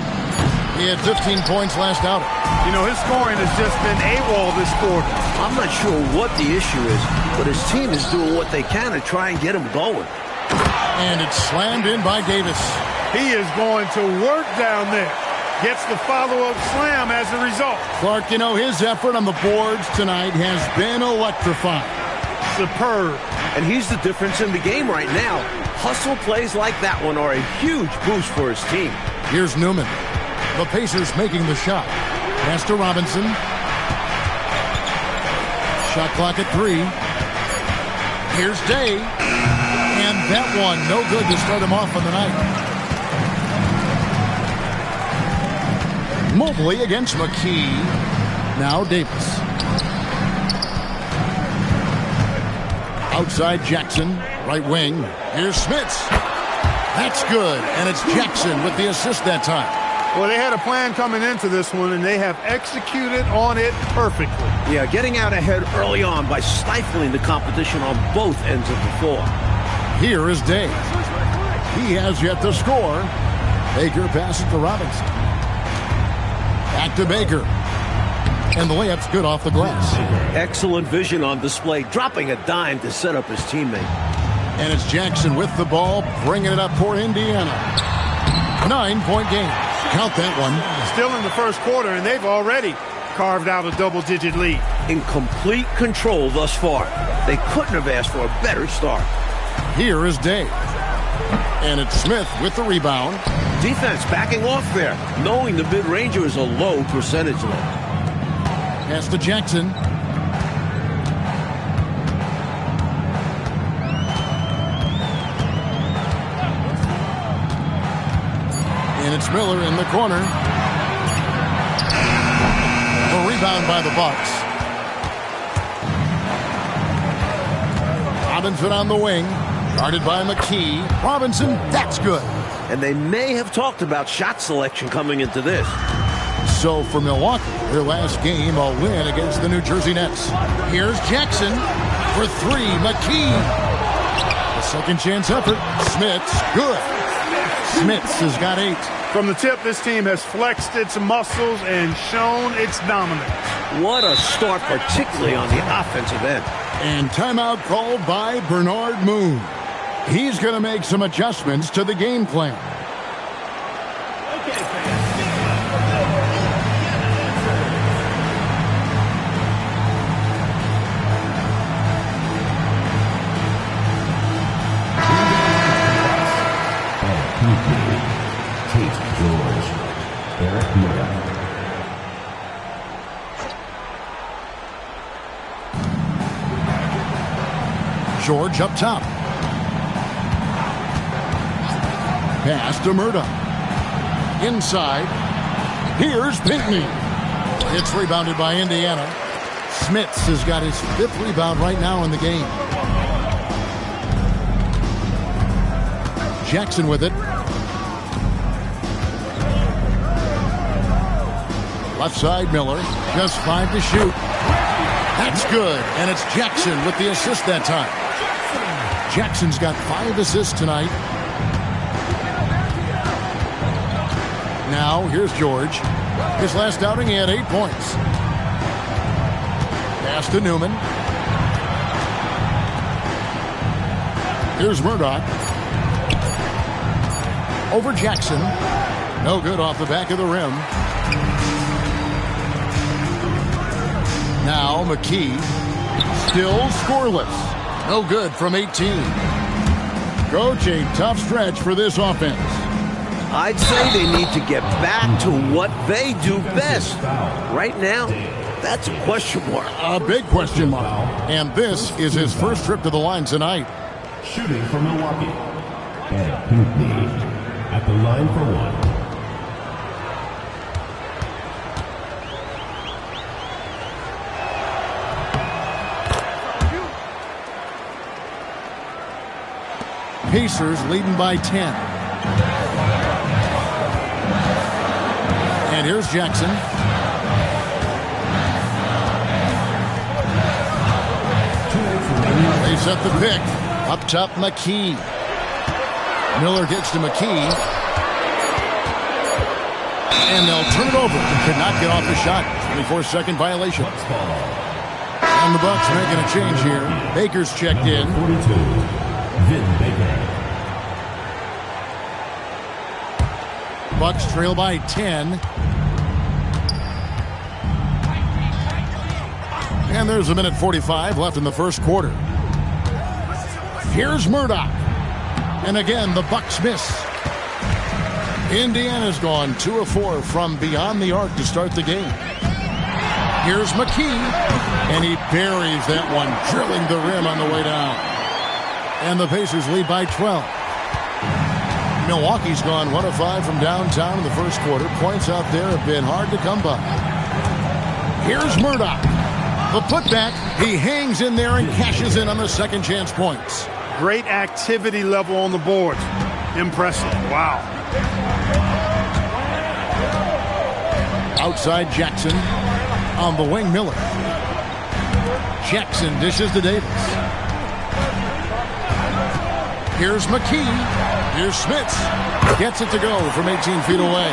He had 15 points last outing. You know, his scoring has just been AWOL this quarter. I'm not sure what the issue is, but his team is doing what they can to try and get him going. And it's slammed in by Davis. He is going to work down there. Gets the follow-up slam as a result. Clark, you know, his effort on the boards tonight has been electrifying. Superb. And he's the difference in the game right now. Hustle plays like that one are a huge boost for his team. Here's Newman. The Pacers making the shot. Pass to Robinson. Shot clock at 3. Here's Day. And that one, no good to start him off on the night. Mobley against McKee. Now Davis. Outside Jackson, right wing. Here's Smits. That's good, and it's Jackson with the assist that time. Well, they had a plan coming into this one, and they have executed on it perfectly. Yeah, getting out ahead early on by stifling the competition on both ends of the floor. Here is Day. He has yet to score. Baker passes to Robinson. Back to Baker. And the layup's good off the glass. Excellent vision on display, dropping a dime to set up his teammate. And it's Jackson with the ball, bringing it up for Indiana. 9-point game. Count that one. Still in the first quarter, and they've already carved out a double-digit lead. In complete control thus far. They couldn't have asked for a better start. Here is Day. And it's Smith with the rebound. Defense backing off there, knowing the mid-ranger is a low percentage lead. Pass to Jackson. And it's Miller in the corner. A rebound by the Bucks. Robinson on the wing. Guarded by McKee. Robinson, that's good. And they may have talked about shot selection coming into this. So for Milwaukee, their last game, a win against the New Jersey Nets. Here's Jackson for 3. McKee. A second chance effort. Smits, good. Smits has got 8. From the tip, this team has flexed its muscles and shown its dominance. What a start, particularly on the offensive end. And timeout called by Bernard Moon. He's going to make some adjustments to the game plan. Tate George, Eric Murray. George up top. Pass to Murdoch. Inside. Here's Pinckney. It's rebounded by Indiana. Smits has got his 5th rebound right now in the game. Jackson with it. Left side, Miller. Just 5 to shoot. That's good. And it's Jackson with the assist that time. Jackson's got 5 assists tonight. Now, here's George. His last outing, he had 8 points. Pass to Newman. Here's Murdoch. Over Jackson. No good off the back of the rim. Now McKee. Still scoreless. No good from 18. Coach, a tough stretch for this offense. I'd say they need to get back to what they do best. Right now, that's a question mark. A big question mark. And this is his first trip to the line tonight. shooting for Milwaukee. Ed Pinckney at the line for one. Pacers leading by 10. And here's Jackson. They set the pick. Up top, McKee. Miller gets to McKee. And they'll turn it over. Could not get off the shot. 24-second violation. And the Bucks making a change here. Baker's checked in. 42. Vin Baker. Bucks trail by 10. And there's a minute 45 left in the first quarter. Here's Murdoch. And again, the Bucks miss. Indiana's gone 2 of 4 from beyond the arc to start the game. Here's McKee. And he buries that one, drilling the rim on the way down. And the Pacers lead by 12. Milwaukee's gone 1 of 5 from downtown in the first quarter. Points out there have been hard to come by. Here's Murdoch. The putback. He hangs in there and cashes in on the second chance points. Great activity level on the boards. Impressive. Wow. Outside Jackson. On the wing, Miller. Jackson dishes to Davis. Here's McKee. Here's Smits. Gets it to go from 18 feet away.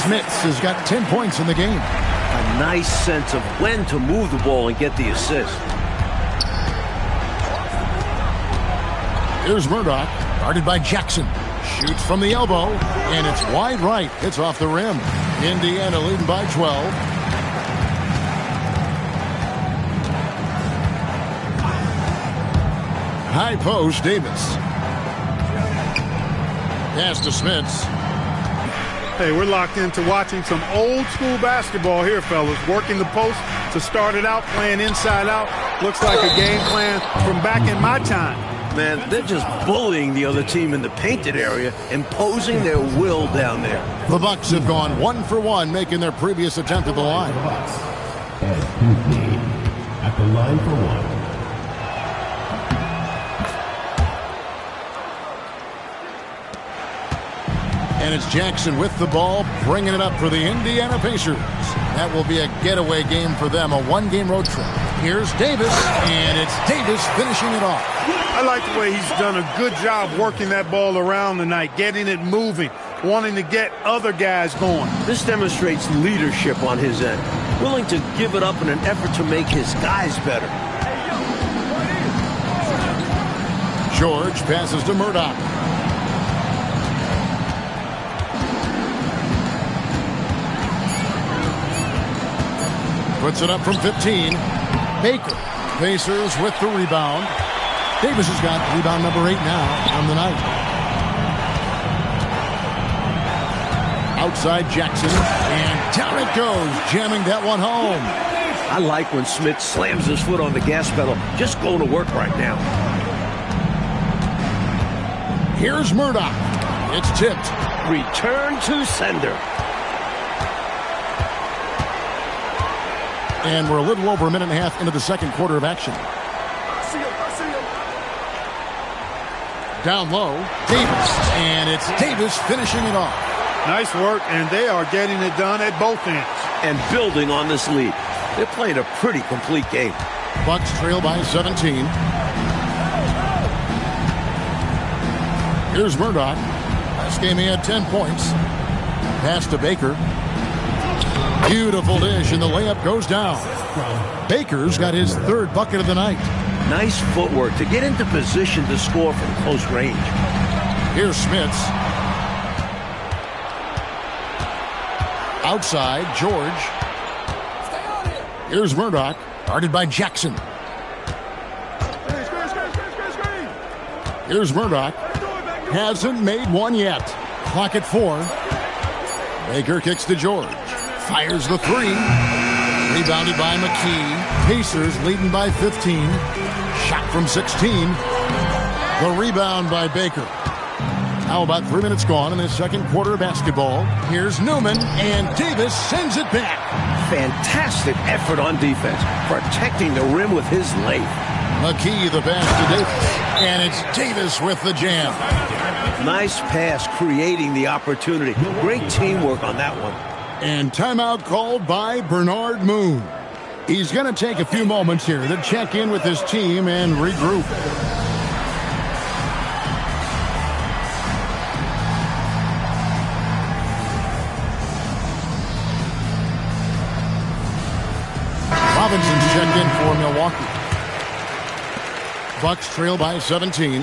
Smits has got 10 points in the game. A nice sense of when to move the ball and get the assist. Here's Murdoch, guarded by Jackson. Shoots from the elbow, and it's wide right. It's off the rim. Indiana leading by 12. High post, Davis. Pass to Smits. Hey, we're locked into watching some old school basketball here, fellas. Working the post to start it out, playing inside out. Looks like a game plan from back in my time. Man, they're just bullying the other team in the painted area, imposing their will down there. The Bucks have gone 1 for 1, making their previous attempt at the line. Ed Pinckney at the line for one. And it's Jackson with the ball, bringing it up for the Indiana Pacers. That will be a getaway game for them, a one-game road trip. Here's Davis, and it's Davis finishing it off. I like the way he's done a good job working that ball around tonight, getting it moving, wanting to get other guys going. This demonstrates leadership on his end, willing to give it up in an effort to make his guys better. George passes to Murdoch. Puts it up from 15. Baker. Pacers with the rebound. Davis has got rebound number 8 now on the night. Outside Jackson. And down it goes, jamming that one home. I like when Smith slams his foot on the gas pedal. Just going to work right now. Here's Murdoch. It's tipped. Return to sender. And we're a little over a minute and a half into the second quarter of action. Down low, Davis. And it's Davis finishing it off. Nice work, and they are getting it done at both ends. And building on this lead. They're playing a pretty complete game. Bucks trail by 17. Here's Murdoch. Last game he had 10 points. Pass to Baker. Beautiful dish, and the layup goes down. Baker's got his third bucket of the night. Nice footwork to get into position to score from close range. Here's Smits. Outside, George. Here's Murdoch, guarded by Jackson. Here's Murdoch. Hasn't made one yet. Clock at 4. Baker kicks to George. Fires the 3. Rebounded by McKee. Pacers leading by 15. Shot from 16. The rebound by Baker. Now about 3 minutes gone in this second quarter of basketball. Here's Newman, and Davis sends it back. Fantastic effort on defense, protecting the rim with his length. McKee the pass to Davis, and it's Davis with the jam. Nice pass, creating the opportunity. Great teamwork on that one. And timeout called by Bernard Moon. He's going to take a few moments here to check in with his team and regroup. Robinson's checked in for Milwaukee. Bucks trail by 17.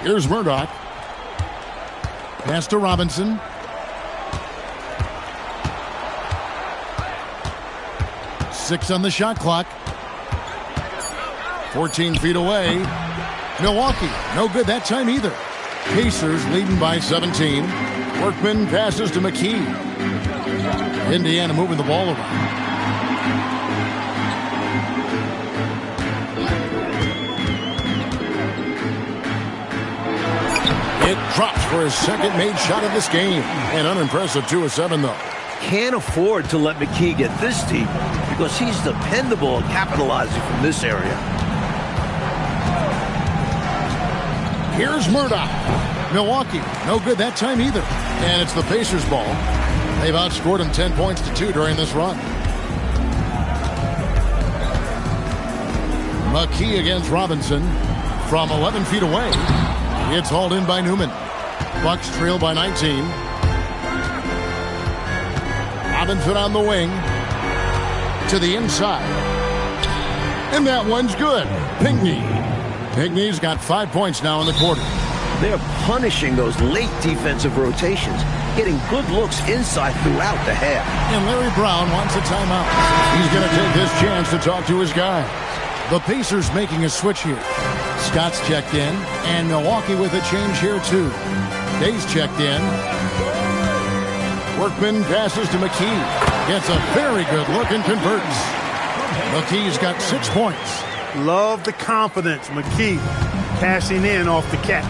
Here's Murdoch. Pass to Robinson. Six on the shot clock. 14 feet away. Milwaukee, no good that time either. Pacers leading by 17. Workman passes to McKee. Indiana moving the ball around. It drops for his second made shot of this game. An unimpressive 2 of 7, though. Can't afford to let McKee get this deep because he's dependable at capitalizing from this area. Here's Murdoch. Milwaukee, no good that time either. And it's the Pacers' ball. They've outscored him 10 points to 2 during this run. McKee against Robinson from 11 feet away. It's hauled in by Newman. Bucks trail by 19. Robinson on the wing. To the inside. And that one's good. Pinckney. Pinckney's got 5 points now in the quarter. They're punishing those late defensive rotations, getting good looks inside throughout the half. And Larry Brown wants a timeout. He's going to take this chance to talk to his guys. The Pacers making a switch here. Scott's checked in, and Milwaukee with a change here too. Day's checked in. Workman passes to McKee. Gets a very good look and converts. McKee's got 6 points. Love the confidence. McKee cashing in off the catch.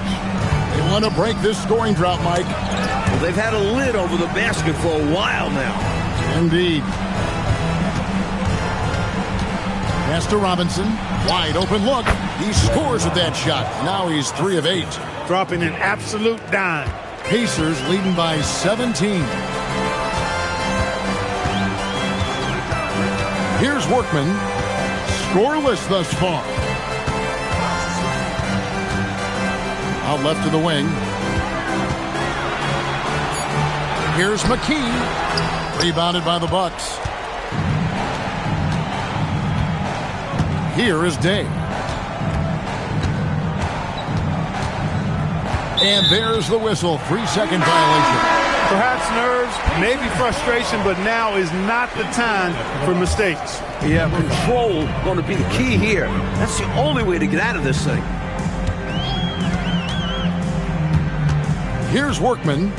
They want to break this scoring drought, Mike. Well, they've had a lid over the basket for a while now. Indeed. Pass to Robinson. Wide open look. He scores with that shot. Now he's 3 of 8. Dropping an absolute dime. Pacers leading by 17. Here's Workman. Scoreless thus far. Out left to the wing. Here's McKee. Rebounded by the Bucks. Here is Day. And there's the whistle. 3-second violation. Perhaps nerves, maybe frustration, but now is not the time for mistakes. Yeah, control going to be the key here. That's the only way to get out of this thing. Here's Workman.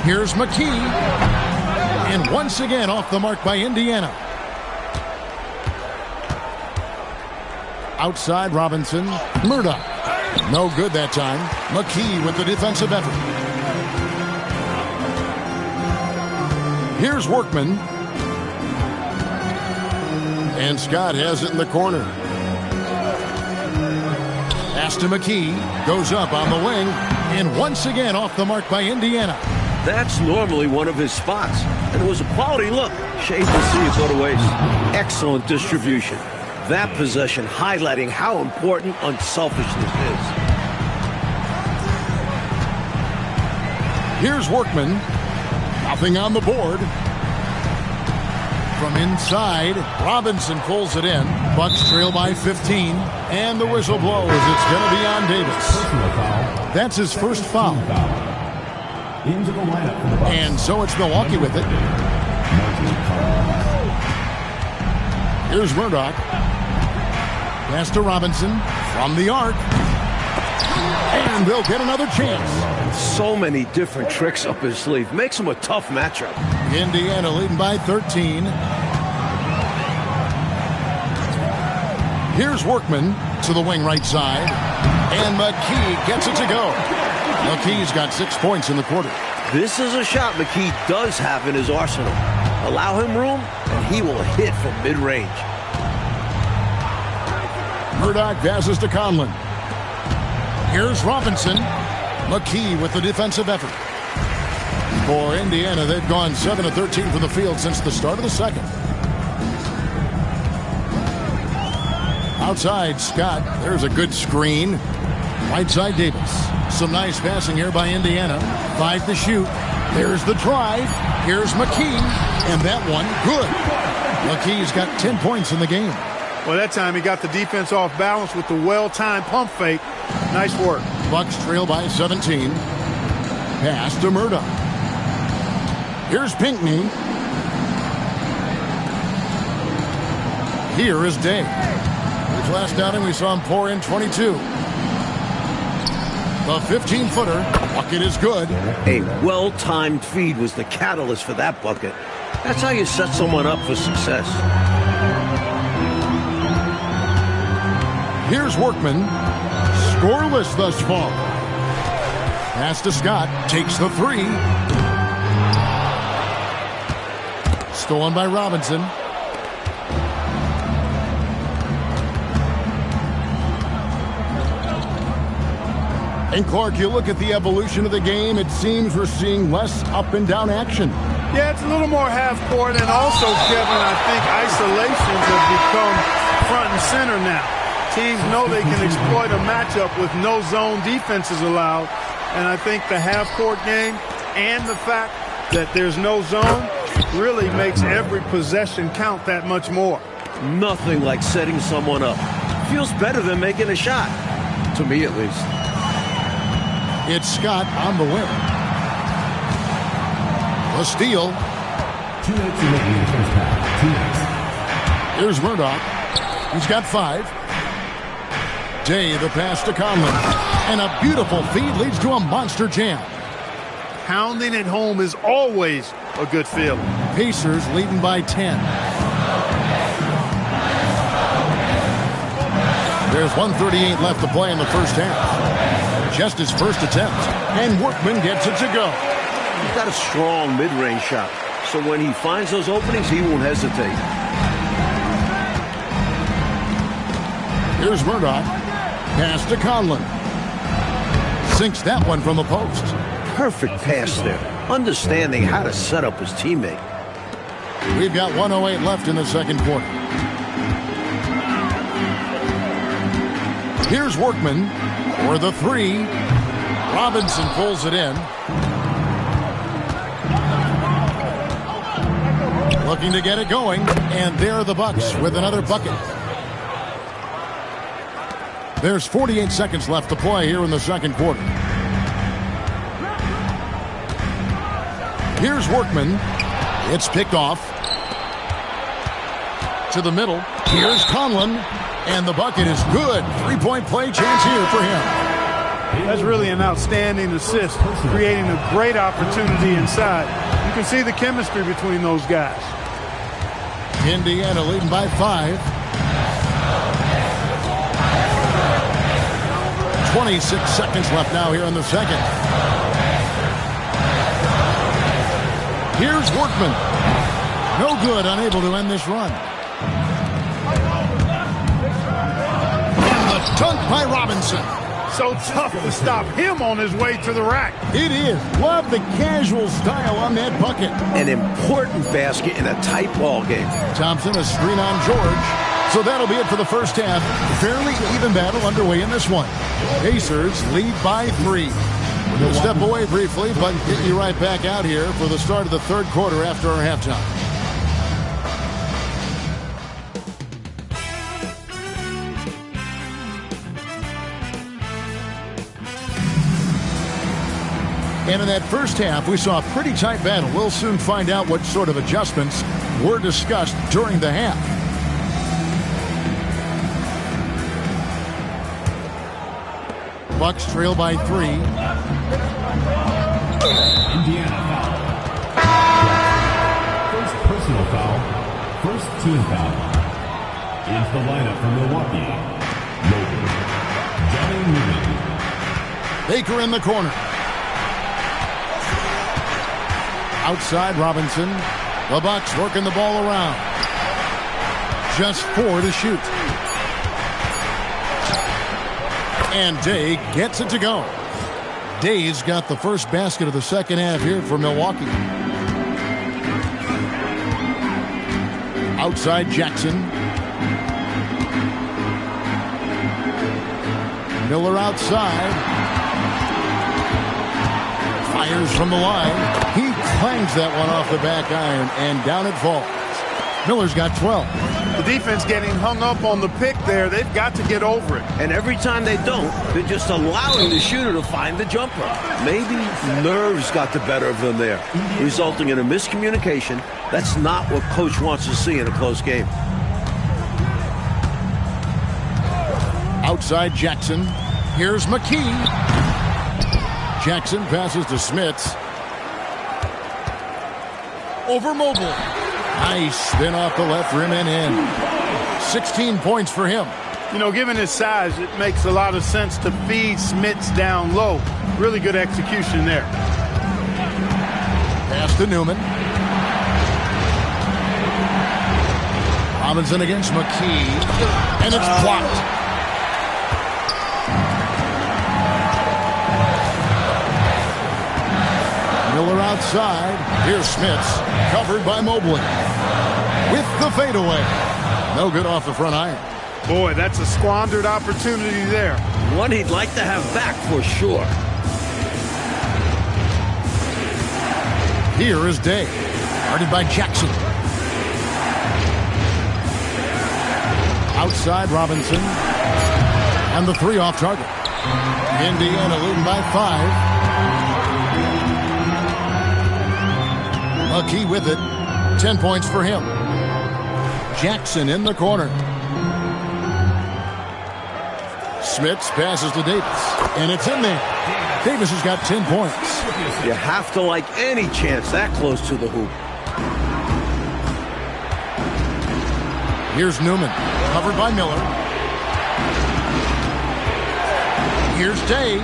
Here's McKee. And once again off the mark by Indiana. Outside Robinson. Murdoch. No good that time. McKee with the defensive effort. Here's Workman. And Scott has it in the corner. Pass to McKee. Goes up on the wing. And once again off the mark by Indiana. That's normally one of his spots. And it was a quality look. Shame to see it go to waste. Excellent distribution. That possession highlighting how important unselfishness is. Here's Workman. Nothing on the board. From inside, Robinson pulls it in. Bucks trail by 15. And the whistle blows. It's going to be on Davis. That's his first foul. Into the lineup for the Bucks. And so it's Milwaukee with it. Here's Murdoch. Pass to Robinson from the arc. And they'll get another chance. So many different tricks up his sleeve. Makes him a tough matchup. Indiana leading by 13. Here's Workman to the wing right side. And McKee gets it to go. McKee's got 6 points in the quarter. This is a shot McKee does have in his arsenal. Allow him room, and he will hit from mid-range. Murdoch passes to Conlon. Here's Robinson. McKee with the defensive effort. For Indiana, they've gone 7 of 13 from the field since the start of the second. Outside, Scott. There's a good screen. Right side, Davis. Some nice passing here by Indiana. 5 to shoot. There's the drive. Here's McKee. And that one, good. McKee's got 10 points in the game. Well, that time he got the defense off balance with the well-timed pump fake. Nice work. Bucks trail by 17. Pass to Murdoch. Here's Pinckney. Here is Day. His last outing, we saw him pour in 22. The 15-footer. Bucket is good. A well-timed feed was the catalyst for that bucket. That's how you set someone up for success. Here's Workman. Scoreless thus far. Pass to Scott. Takes the 3. Stolen by Robinson. And Clark, you look at the evolution of the game, it seems we're seeing less up and down action. Yeah, it's a little more half court, and also, Kevin, I think isolations have become front and center now. Teams know they can exploit a matchup with no zone defenses allowed, and I think the half court game and the fact that there's no zone really makes every possession count that much more. Nothing like setting someone up. Feels better than making a shot, to me at least. It's Scott on the wing. A steal. 2 minutes remaining in the first half. 2 minutes. Here's Murdoch. He's got 5. Day, the pass to Conlon. And a beautiful feed leads to a monster jam. Pounding it home is always a good feeling. Pacers leading by 10. There's 1:38 left to play in the first half. Just his first attempt. And Workman gets it to go. He's got a strong mid-range shot, so when he finds those openings, he won't hesitate. Here's Murdoch. Pass to Conlon. Sinks that one from the post. Perfect pass there, understanding how to set up his teammate. We've got 1:08 left in the second quarter. Here's Workman for the 3. Robinson pulls it in. Looking to get it going, and there are the Bucks with another bucket. There's 48 seconds left to play here in the second quarter. Here's Workman. It's picked off. To the middle. Here's Conlon. And the bucket is good. 3-point play chance here for him. That's really an outstanding assist, creating a great opportunity inside. You can see the chemistry between those guys. Indiana leading by 5. 26 seconds left now here in the second. Here's Workman. No good, unable to end this run. And the dunk by Robinson. So tough to stop him on his way to the rack. It is. Love the casual style on that bucket. An important basket in a tight ball game. Thompson, a screen on George. So that'll be it for the first half. Fairly even battle underway in this one. Pacers lead by 3. We'll step away briefly, but get you right back out here for the start of the third quarter after our halftime. And in that first half, we saw a pretty tight battle. We'll soon find out what sort of adjustments were discussed during the half. Bucks trail by 3. Indiana foul. First personal foul. First team foul. Into the lineup for Milwaukee, Logan, Johnny Newman. Baker in the corner. Outside Robinson. The Bucks working the ball around. Just 4 to shoot. And Day gets it to go. Day's got the first basket of the second half here for Milwaukee. Outside Jackson. Miller outside. Fires from the line. He clangs that one off the back iron, and down it falls. Miller's got 12. The defense getting hung up on the pick there. They've got to get over it. And every time they don't, they're just allowing the shooter to find the jumper. Maybe nerves got the better of them there, resulting in a miscommunication. That's not what Coach wants to see in a close game. Outside Jackson. Here's McKee. Jackson passes to Smits. Over Mobile. Nice spin off the left rim and in. 16 points for him. You know, given his size, it makes a lot of sense to feed Smits down low. Really good execution there. Pass to Newman. Robinson against McKee. And it's blocked. Miller outside. Here's Smits. Covered by Mobley. With the fadeaway. No good off the front iron. Boy, that's a squandered opportunity there. One he'd like to have back for sure. Here is Day. Guarded by Jackson. Outside Robinson. And the 3 off target. Indiana leading by 5. McKee with it. 10 points for him. Jackson in the corner. Smits passes to Davis. And it's in there. Davis has got 10 points. You have to like any chance that close to the hoop. Here's Newman. Covered by Miller. Here's Day.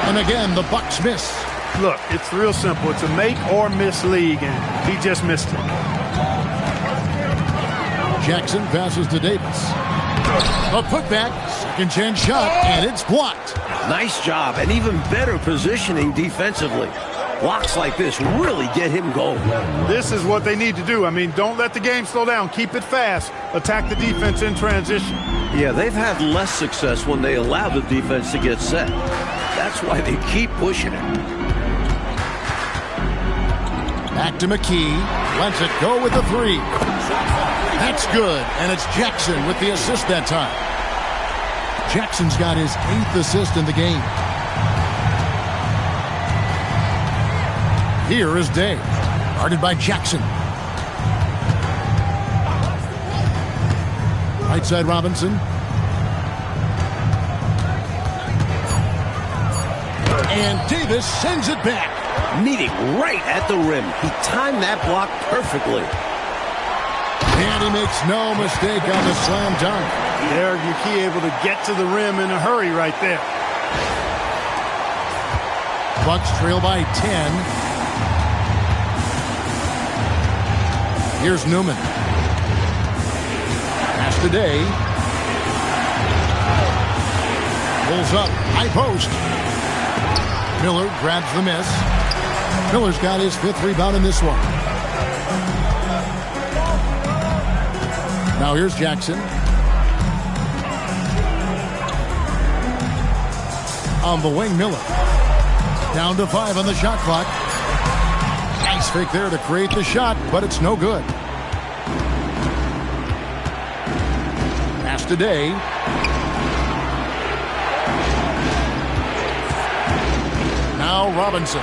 And again, the Bucks miss. Look, it's real simple. It's a make or miss league, and he just missed it. Jackson passes to Davis. A putback, second chance shot, and it's blocked. Nice job, and even better positioning defensively. Blocks like this really get him going. This is what they need to do. I mean, don't let the game slow down. Keep it fast. Attack the defense in transition. Yeah, they've had less success when they allow the defense to get set. That's why they keep pushing it. Back to McKee. Lets it go with the 3. That's good, and it's Jackson with the assist that time. Jackson's got his 8th assist in the game. Here is Day, guarded by Jackson. Right side Robinson. And Davis sends it back. Meeting right at the rim. He timed that block perfectly. And he makes no mistake on the slam dunk. Derek McKee able to get to the rim in a hurry right there. Bucks trail by 10. Here's Newman. Pass to Day. Pulls up. High post. Miller grabs the miss. Miller's got his 5th rebound in this one. Now here's Jackson. On the wing, Miller. Down to 5 on the shot clock. Nice fake there to create the shot, but it's no good. Pass to Day. Now Robinson.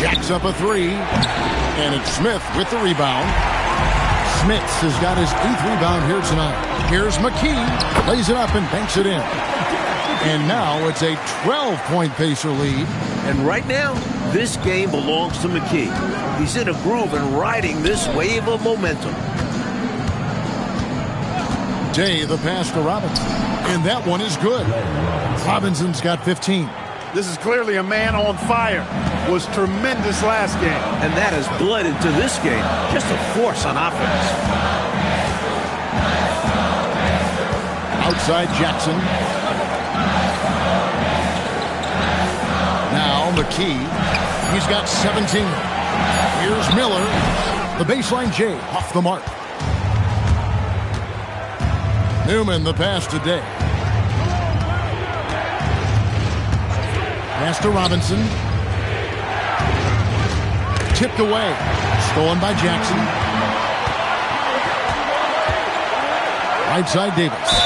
Jacks up a 3. And it's Smith with the rebound. Smits has got his 8th rebound here tonight. Here's McKee. Lays it up and banks it in. And now it's a 12-point Pacer lead And right now, this game belongs to McKee. He's in a groove and riding this wave of momentum. Day, the pass to Robinson. And that one is good. Robinson's got 15. This is clearly a man on fire. Was tremendous last game. And that has bled into this game. Just a force on offense. Outside Jackson. Now McKee. He's got 17. Here's Miller. The baseline J off the mark. Newman, the pass to Day. Pass to Robinson. Tipped away. Stolen by Jackson. Right side Davis.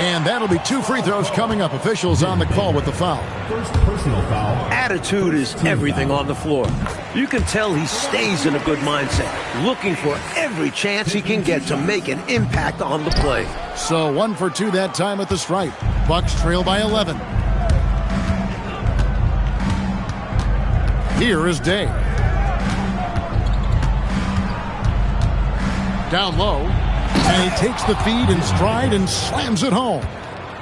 And that'll be 2 free throws coming up. Officials on the call with the foul. First personal foul. Attitude is everything on the floor. You can tell he stays in a good mindset, looking for every chance he can get to make an impact on the play. So 1 for 2 that time at the stripe. Bucks trail by 11. Here is Day. Down low. And he takes the feed in stride and slams it home.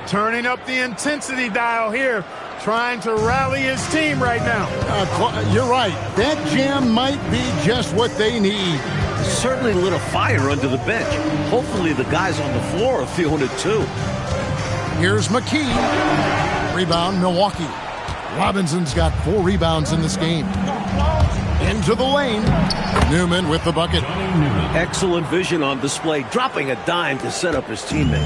Turning up the intensity dial here. Trying to rally his team right now. You're right. That jam might be just what they need. Certainly lit a fire under the bench. Hopefully the guys on the floor are feeling it too. Here's McKee. Rebound, Milwaukee. Robinson's got 4 rebounds in this game. Into the lane. Newman with the bucket. Excellent vision on display, dropping a dime to set up his teammate.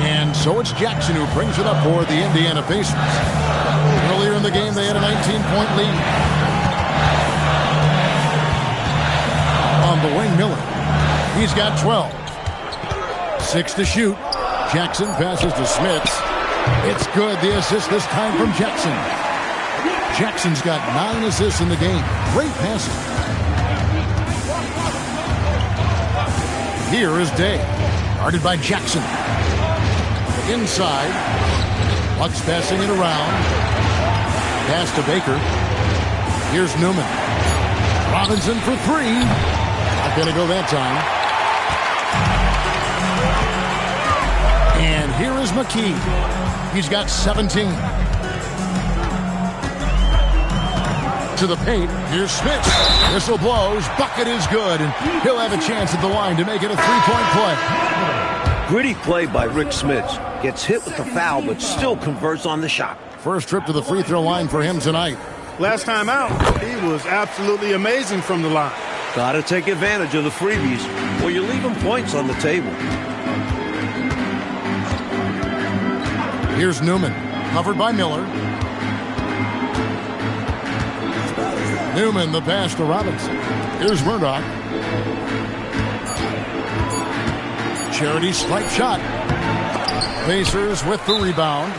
And so it's Jackson who brings it up for the Indiana Pacers. Earlier in the game, they had a 19-point lead. On the wing, Miller. He's got 12. 6 to shoot. Jackson passes to Smits. It's good. The assist this time from Jackson. Jackson's got 9 assists in the game. Great passing. Here is Day. Guarded by Jackson. Inside. Bucks passing it around. Pass to Baker. Here's Newman. Robinson for 3. Not going to go that time. And here is McKee. He's got 17. To the paint. Here's Smith. Whistle blows. Bucket is good. And he'll have a chance at the line to make it a 3-point play. Gritty play by Rick Smits. Gets hit with the foul, but still converts on the shot. First trip to the free throw line for him tonight. Last time out, he was absolutely amazing from the line. Got to take advantage of the freebies, or you're leaving points on the table. Here's Newman. Covered by Miller. Newman, the pass to Robinson. Here's Murdoch. Charity stripe shot. Pacers with the rebound.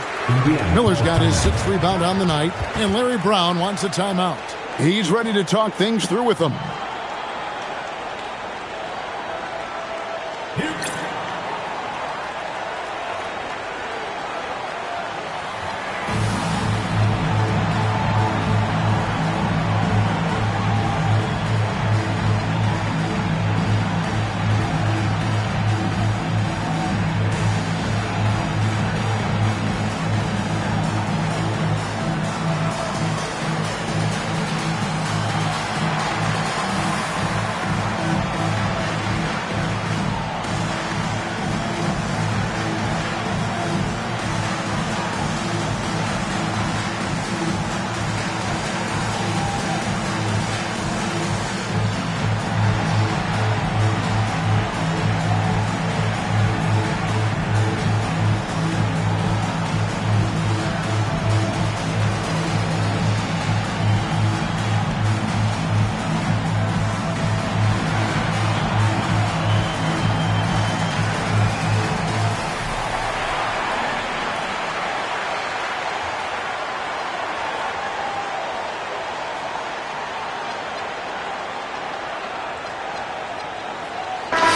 Miller's got his 6th rebound on the night, and Larry Brown wants a timeout. He's ready to talk things through with them.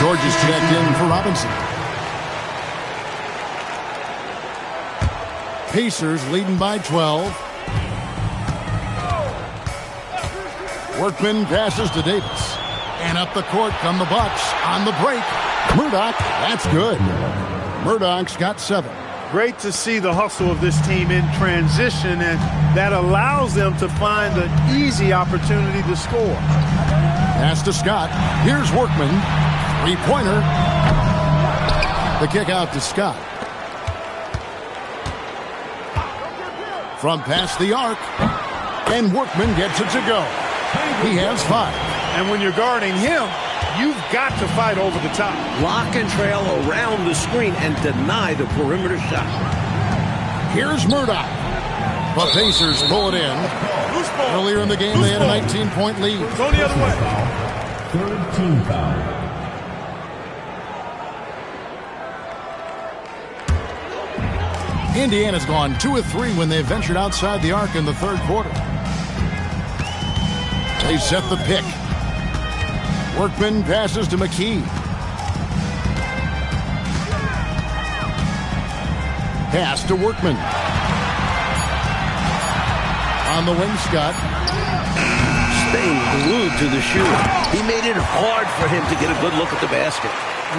George is checked in for Robinson. Pacers leading by 12. Workman passes to Davis. And up the court come the Bucks on the break. Murdoch, that's good. Murdoch's got 7. Great to see the hustle of this team in transition, and that allows them to find an easy opportunity to score. Pass to Scott. Here's Workman. 3-pointer. The kick out to Scott. From past the arc. And Workman gets it to go. He has 5. And when you're guarding him, you've got to fight over the top. Lock and trail around the screen and deny the perimeter shot. Here's Murdoch. The Pacers pull it in. Earlier in the game, they had a 19-point lead. Go the other way. Third team foul. Indiana's gone 2 of 3 when they ventured outside the arc in the third quarter. They set the pick. Workman passes to McKee. Pass to Workman. On the wing, Scott. Staying glued to the shooter. He made it hard for him to get a good look at the basket.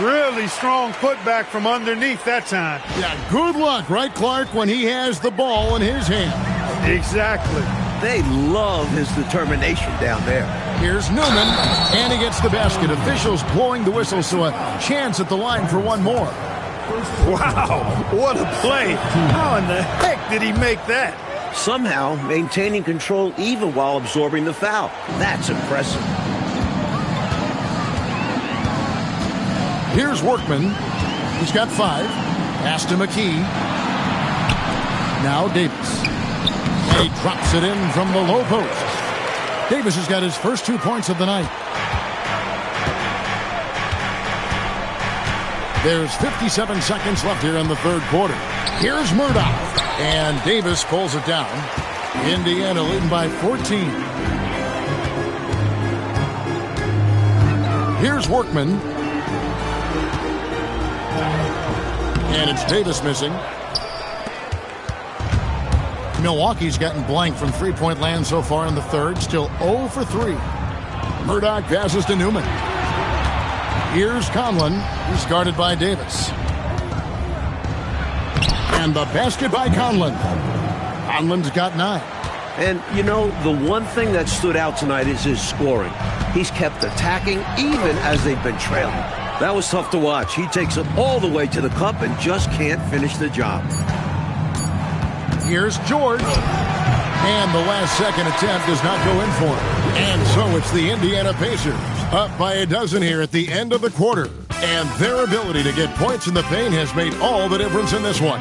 Really strong putback from underneath that time. Yeah, good luck, right, Clark, when he has the ball in his hand. Exactly. They love his determination down there. Here's Newman, and he gets the basket. Officials blowing the whistle, so a chance at the line for one more. Wow, what a play. How in the heck did he make that? Somehow maintaining control even while absorbing the foul. That's impressive. Here's Workman. He's got 5. Pass to McKee. Now Davis. And he drops it in from the low post. Davis has got his first 2 points of the night. There's 57 seconds left here in the third quarter. Here's Murdoch. And Davis pulls it down. Indiana leading by 14. Here's Workman. And it's Davis missing. Milwaukee's gotten blank from three-point land so far in the third. Still 0 for 3. Murdoch passes to Newman. Here's Conlon. He's guarded by Davis. And the basket by Conlon. Conlon's got 9. And, you know, the one thing that stood out tonight is his scoring. He's kept attacking even as they've been trailing. That was tough to watch. He takes it all the way to the cup and just can't finish the job. Here's George. And the last second attempt does not go in for him. And so it's the Indiana Pacers up by a dozen here at the end of the quarter. And their ability to get points in the paint has made all the difference in this one.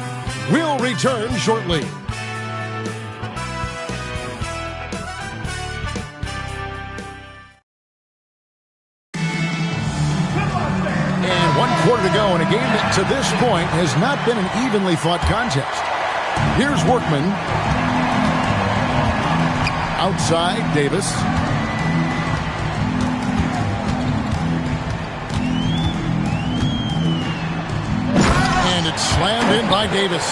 We'll return shortly. And 1 quarter to go in a game that to this point has not been an evenly fought contest. Here's Workman. Outside, Davis. And it's slammed in by Davis.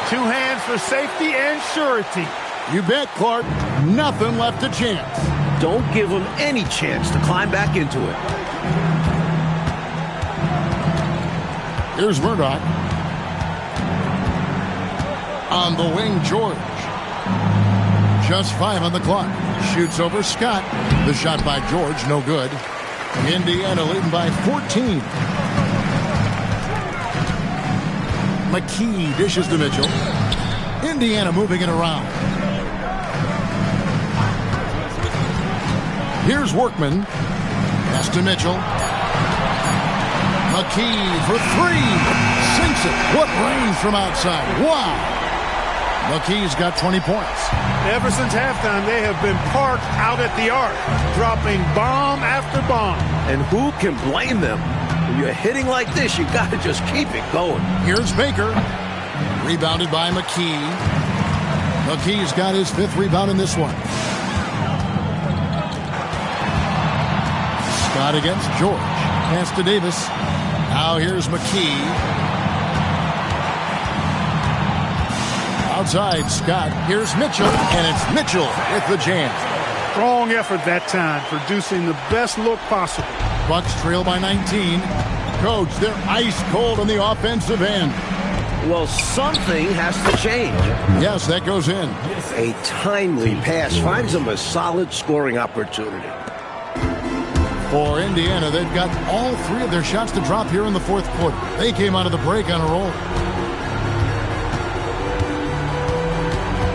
2 hands for safety and surety. You bet, Clark. Nothing left to chance. Don't give him any chance to climb back into it. Here's Murdoch. On the wing, George. Just 5 on the clock. Shoots over Scott. The shot by George, no good. Indiana leading by 14. McKee dishes to Mitchell. Indiana moving it around. Here's Workman. Pass to Mitchell. McKee for 3. Sinks it. What range from outside. Wow. McKee's got 20 points. Ever since halftime, they have been parked out at the arc, dropping bomb after bomb. And who can blame them? When you're hitting like this, you got to just keep it going. Here's Baker. Rebounded by McKee. McKee's got his 5th rebound in this one. Scott against George. Pass to Davis. Now here's McKee. Outside, Scott. Here's Mitchell, and it's Mitchell with the jam. strong effort that time, producing the best look possible. Bucks trail by 19. Coach, they're ice cold on the offensive end. Well, something has to change. Yes, that goes in. A timely pass finds them a solid scoring opportunity. For Indiana, they've got all three of their shots to drop here in the fourth quarter. They came out of the break on a roll.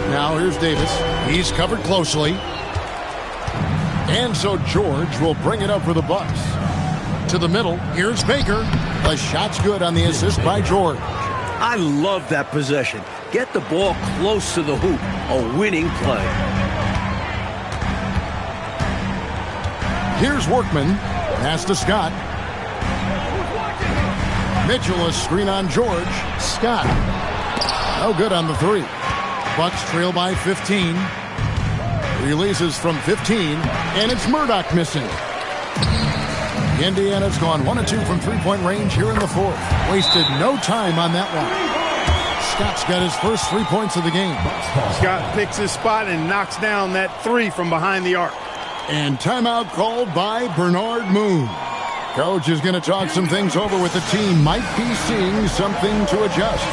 Now here's Davis. He's covered closely. And so George will bring it up for the Bucks. To the middle, here's Baker. The shot's good on the assist by George. I love that possession. Get the ball close to the hoop. A winning play. Here's Workman. Pass to Scott. Mitchell, a screen on George. Scott. No good on the three. Bucks trail by 15. Releases from 15. And it's Murdoch missing. Indiana's gone 1 of 2 from three-point range here in the fourth. Wasted no time on that one. Scott's got his first 3 points of the game. Scott picks his spot and knocks down that three from behind the arc. And timeout called by Bernard Moon. Coach is going to talk some things over with the team. Might be seeing something to adjust.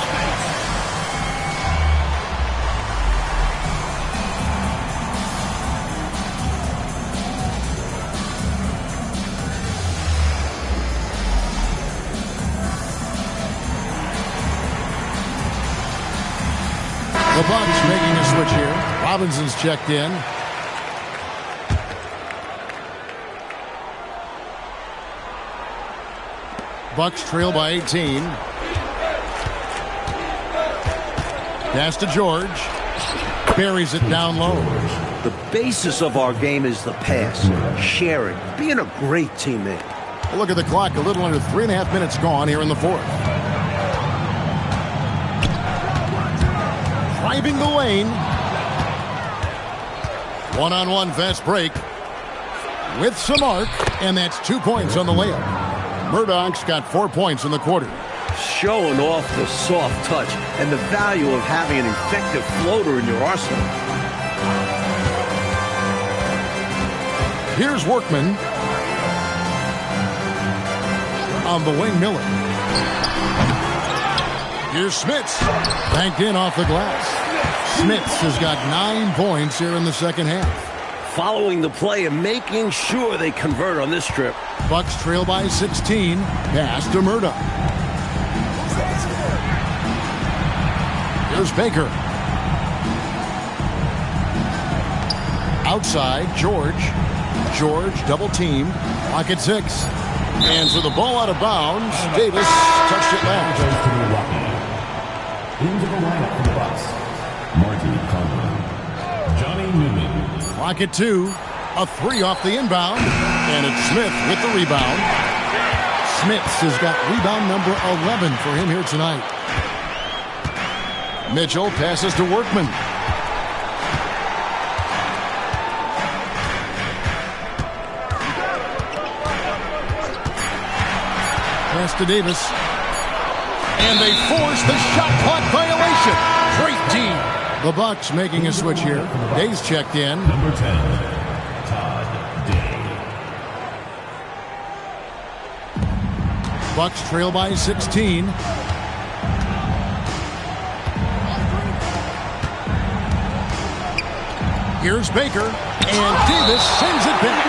The Bucks making a switch here. Robinson's checked in. Bucks trail by 18. Pass to George. Buries it down low. The basis of our game is the pass, sharing, being a great teammate. Look at the clock. A little under 3.5 minutes gone here in the fourth. Driving the lane. One-on-one fast break. With some arc. And that's 2 points on the layup. Murdoch's got 4 points in the quarter. Showing off the soft touch and the value of having an effective floater in your arsenal. Here's Workman. On the wing, Miller. Here's Smits. Banked in off the glass. Smits has got 9 points here in the second half. Following the play and making sure they convert on this trip. Bucks trail by 16. Pass to Murdoch. Here's Baker. Outside, George. George double teamed. Lock at 6. And so the ball out of bounds. Davis touched it last. Into the lineup for the Bucks. Marty Conlon. Johnny Newman. Clock at 2. A 3 off the inbound. And it's Smith with the rebound. Smits has got rebound number 11 for him here tonight. Mitchell passes to Workman. Pass to Davis. And they force the shot clock violation. Great team. The Bucks making a switch here. Day's checked in. Number 10, Todd Day. Bucks trail by 16. Here's Baker. And Davis sends it back.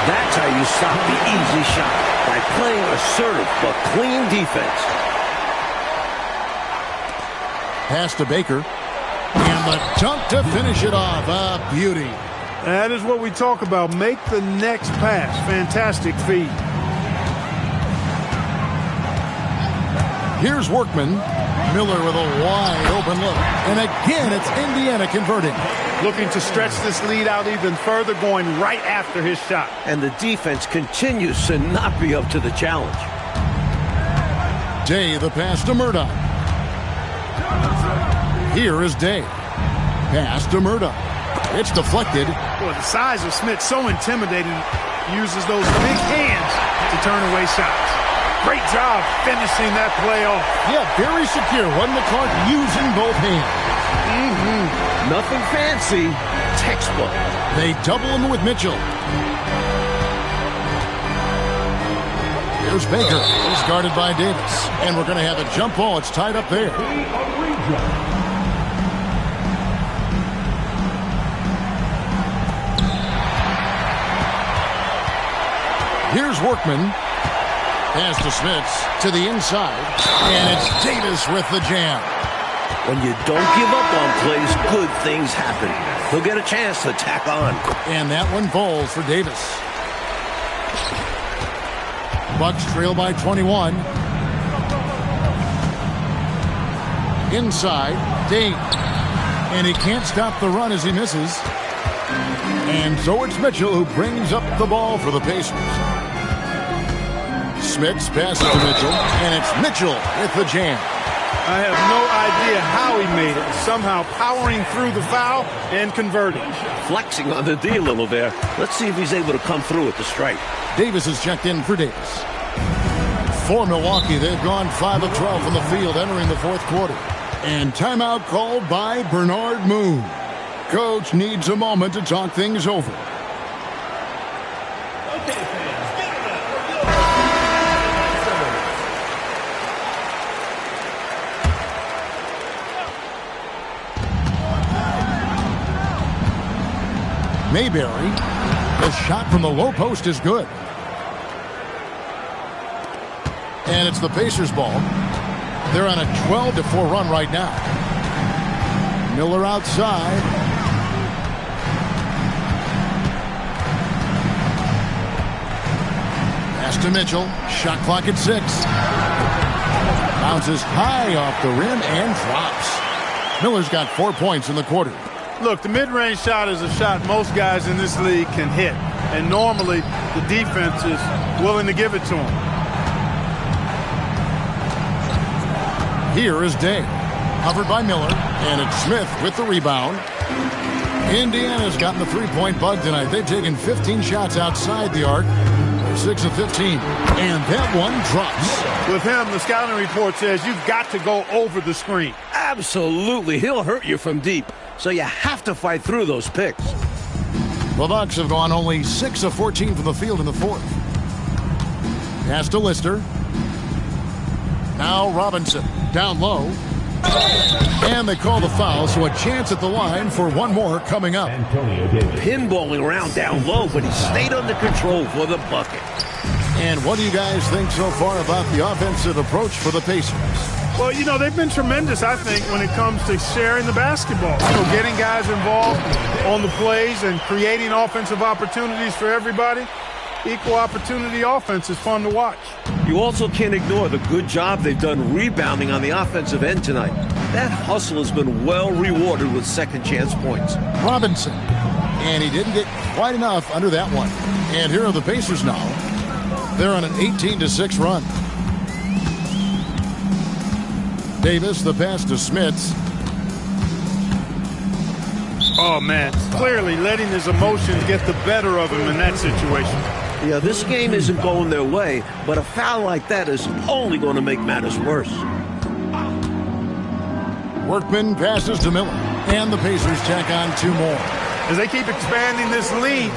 That's how you stop the easy shot. By playing assertive but clean defense. Pass to Baker. And the dunk to finish it off. A beauty. That is what we talk about. Make the next pass. Fantastic feed. Here's Workman. Miller with a wide open look. And again, it's Indiana converting. Looking to stretch this lead out even further, going right after his shot. And the defense continues to not be up to the challenge. Day, the pass to Murdoch. Here is Day. Pass to Murdoch. It's deflected. Boy, the size of Smith so intimidating. Uses those big hands to turn away shots. Great job finishing that play off. Yeah, very secure. Wasn't the Clark using both hands? Nothing fancy. textbook. They double him with Mitchell. Here's Baker. He's guarded by Davis. And we're going to have a jump ball. It's tied up there. Here's Workman. Pass to Smits to the inside. And it's Davis with the jam. When you don't give up on plays, good things happen. He'll get a chance to tack on. And that one falls for Davis. Bucks trail by 21. Inside, Dane. And he can't stop the run as he misses. And so it's Mitchell who brings up the ball for the Pacers. Smits passes to Mitchell, and it's Mitchell with the jam. I have no idea how he made it. Somehow powering through the foul and converting. Flexing on the D a little there. Let's see if he's able to come through with the strike. Davis is checked in for Davis. For Milwaukee, they've gone 5 of 12 from the field entering the fourth quarter. And timeout called by Bernard Moon. Coach needs a moment to talk things over. Mayberry, the shot from the low post is good. And it's the Pacers' ball. They're on a 12-4 run right now. Miller outside. Pass to Mitchell. Shot clock at 6. Bounces high off the rim and drops. Miller's got 4 points in the quarter. Look, the mid-range shot is a shot most guys in this league can hit. And normally, the defense is willing to give it to him. Here is Day. Covered by Miller. And it's Smith with the rebound. Indiana's gotten the three-point bug tonight. They've taken 15 shots outside the arc. They're 6 of 15. And that one drops. With him, the scouting report says you've got to go over the screen. Absolutely. He'll hurt you from deep. So you have to fight through those picks. The Bucks have gone only 6 of 14 from the field in the fourth. Pass to Lister. Now Robinson down low. And they call the foul, so a chance at the line for one more coming up. Pinballing around down low, but he stayed under control for the bucket. And what do you guys think so far about the offensive approach for the Pacers? Well, you know, they've been tremendous, I think, when it comes to sharing the basketball. So getting guys involved on the plays and creating offensive opportunities for everybody. Equal opportunity offense is fun to watch. You also can't ignore the good job they've done rebounding on the offensive end tonight. That hustle has been well rewarded with second chance points. Robinson. And he didn't get quite enough under that one. And here are the Pacers now. They're on an 18-6 run. Davis, the pass to Smits. Oh, man. Clearly letting his emotions get the better of him in that situation. Yeah, this game isn't going their way, but a foul like that is only going to make matters worse. Workman passes to Miller. And the Pacers tack on 2 more. As they keep expanding this lead,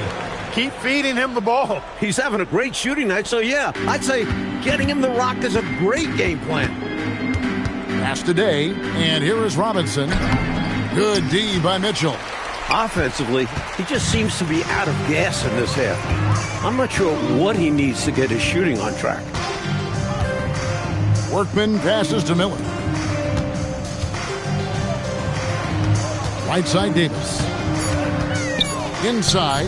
keep feeding him the ball. He's having a great shooting night, so yeah, I'd say getting him the rock is a great game plan. Pass to Day, and here is Robinson. Good D by Mitchell. Offensively, he just seems to be out of gas in this half. I'm not sure what he needs to get his shooting on track. Workman passes to Miller. Right side Davis. Inside.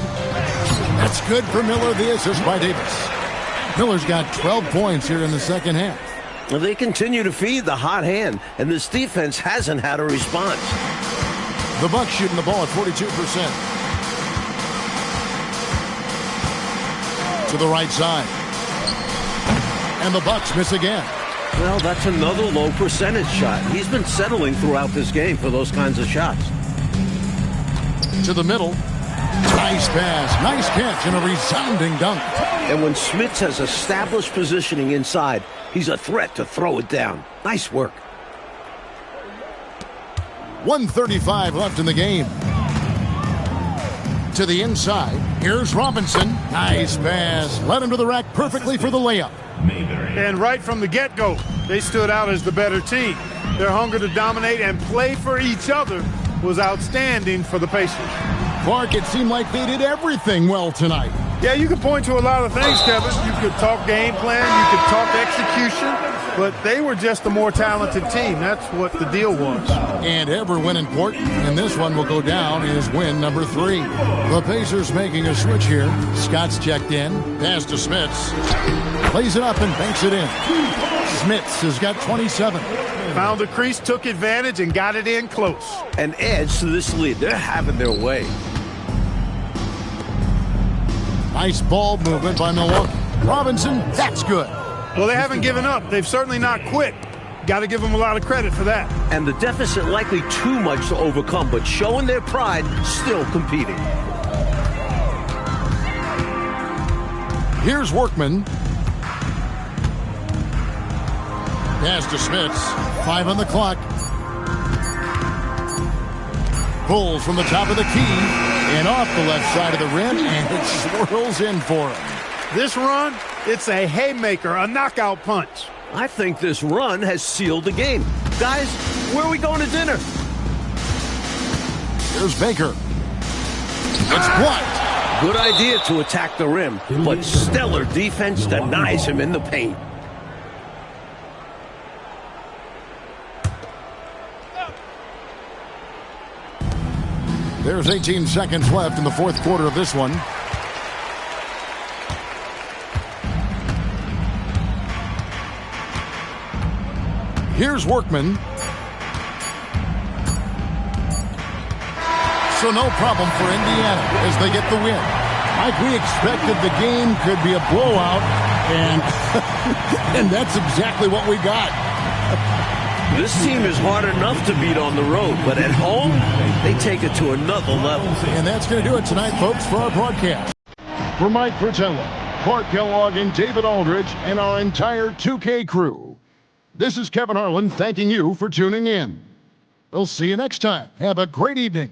That's good for Miller, the assist by Davis. Miller's got 12 points here in the second half. Well, they continue to feed the hot hand, and this defense hasn't had a response. The Bucks shooting the ball at 42%. To the right side. And the Bucks miss again. Well, that's another low percentage shot. He's been settling throughout this game for those kinds of shots. To the middle. Nice pass, nice catch, and a resounding dunk. And when Smits has established positioning inside, he's a threat to throw it down. Nice work. 1:35 left in the game. Out to the inside. Here's Robinson. Nice pass. Led him to the rack perfectly for the layup. And right from the get-go, they stood out as the better team. Their hunger to dominate and play for each other was outstanding for the Pacers. Clark, it seemed like they did everything well tonight. Yeah, you could point to a lot of things, Kevin. You could talk game plan, you could talk execution, but they were just a more talented team. That's what the deal was. And every win important, and this one will go down as win number 3. The Pacers making a switch here. Scott's checked in. Pass to Smits. Plays it up and banks it in. Smits has got 27. Found the crease, took advantage, and got it in close. An edge to this lead. They're having their way. Nice ball movement by Milwaukee. Robinson, that's good. Well, they haven't given up. They've certainly not quit. Got to give them a lot of credit for that. And the deficit likely too much to overcome, but showing their pride, still competing. Here's Workman. Pass to Smits. 5 on the clock. Pulls from the top of the key. And off the left side of the rim, and it swirls in for him. This run, it's a haymaker, a knockout punch. I think this run has sealed the game. Guys, where are we going to dinner? Here's Baker. It's blocked. Good idea to attack the rim, but stellar defense denies him in the paint. There's 18 seconds left in the fourth quarter of this one. Here's Workman. So no problem for Indiana as they get the win. Like we expected, the game could be a blowout, and, and that's exactly what we got. This team is hard enough to beat on the road, but at home, they take it to another level. And that's going to do it tonight, folks, for our broadcast. For Mike Fratello, Clark Kellogg, and David Aldridge, and our entire 2K crew, this is Kevin Harlan thanking you for tuning in. We'll see you next time. Have a great evening.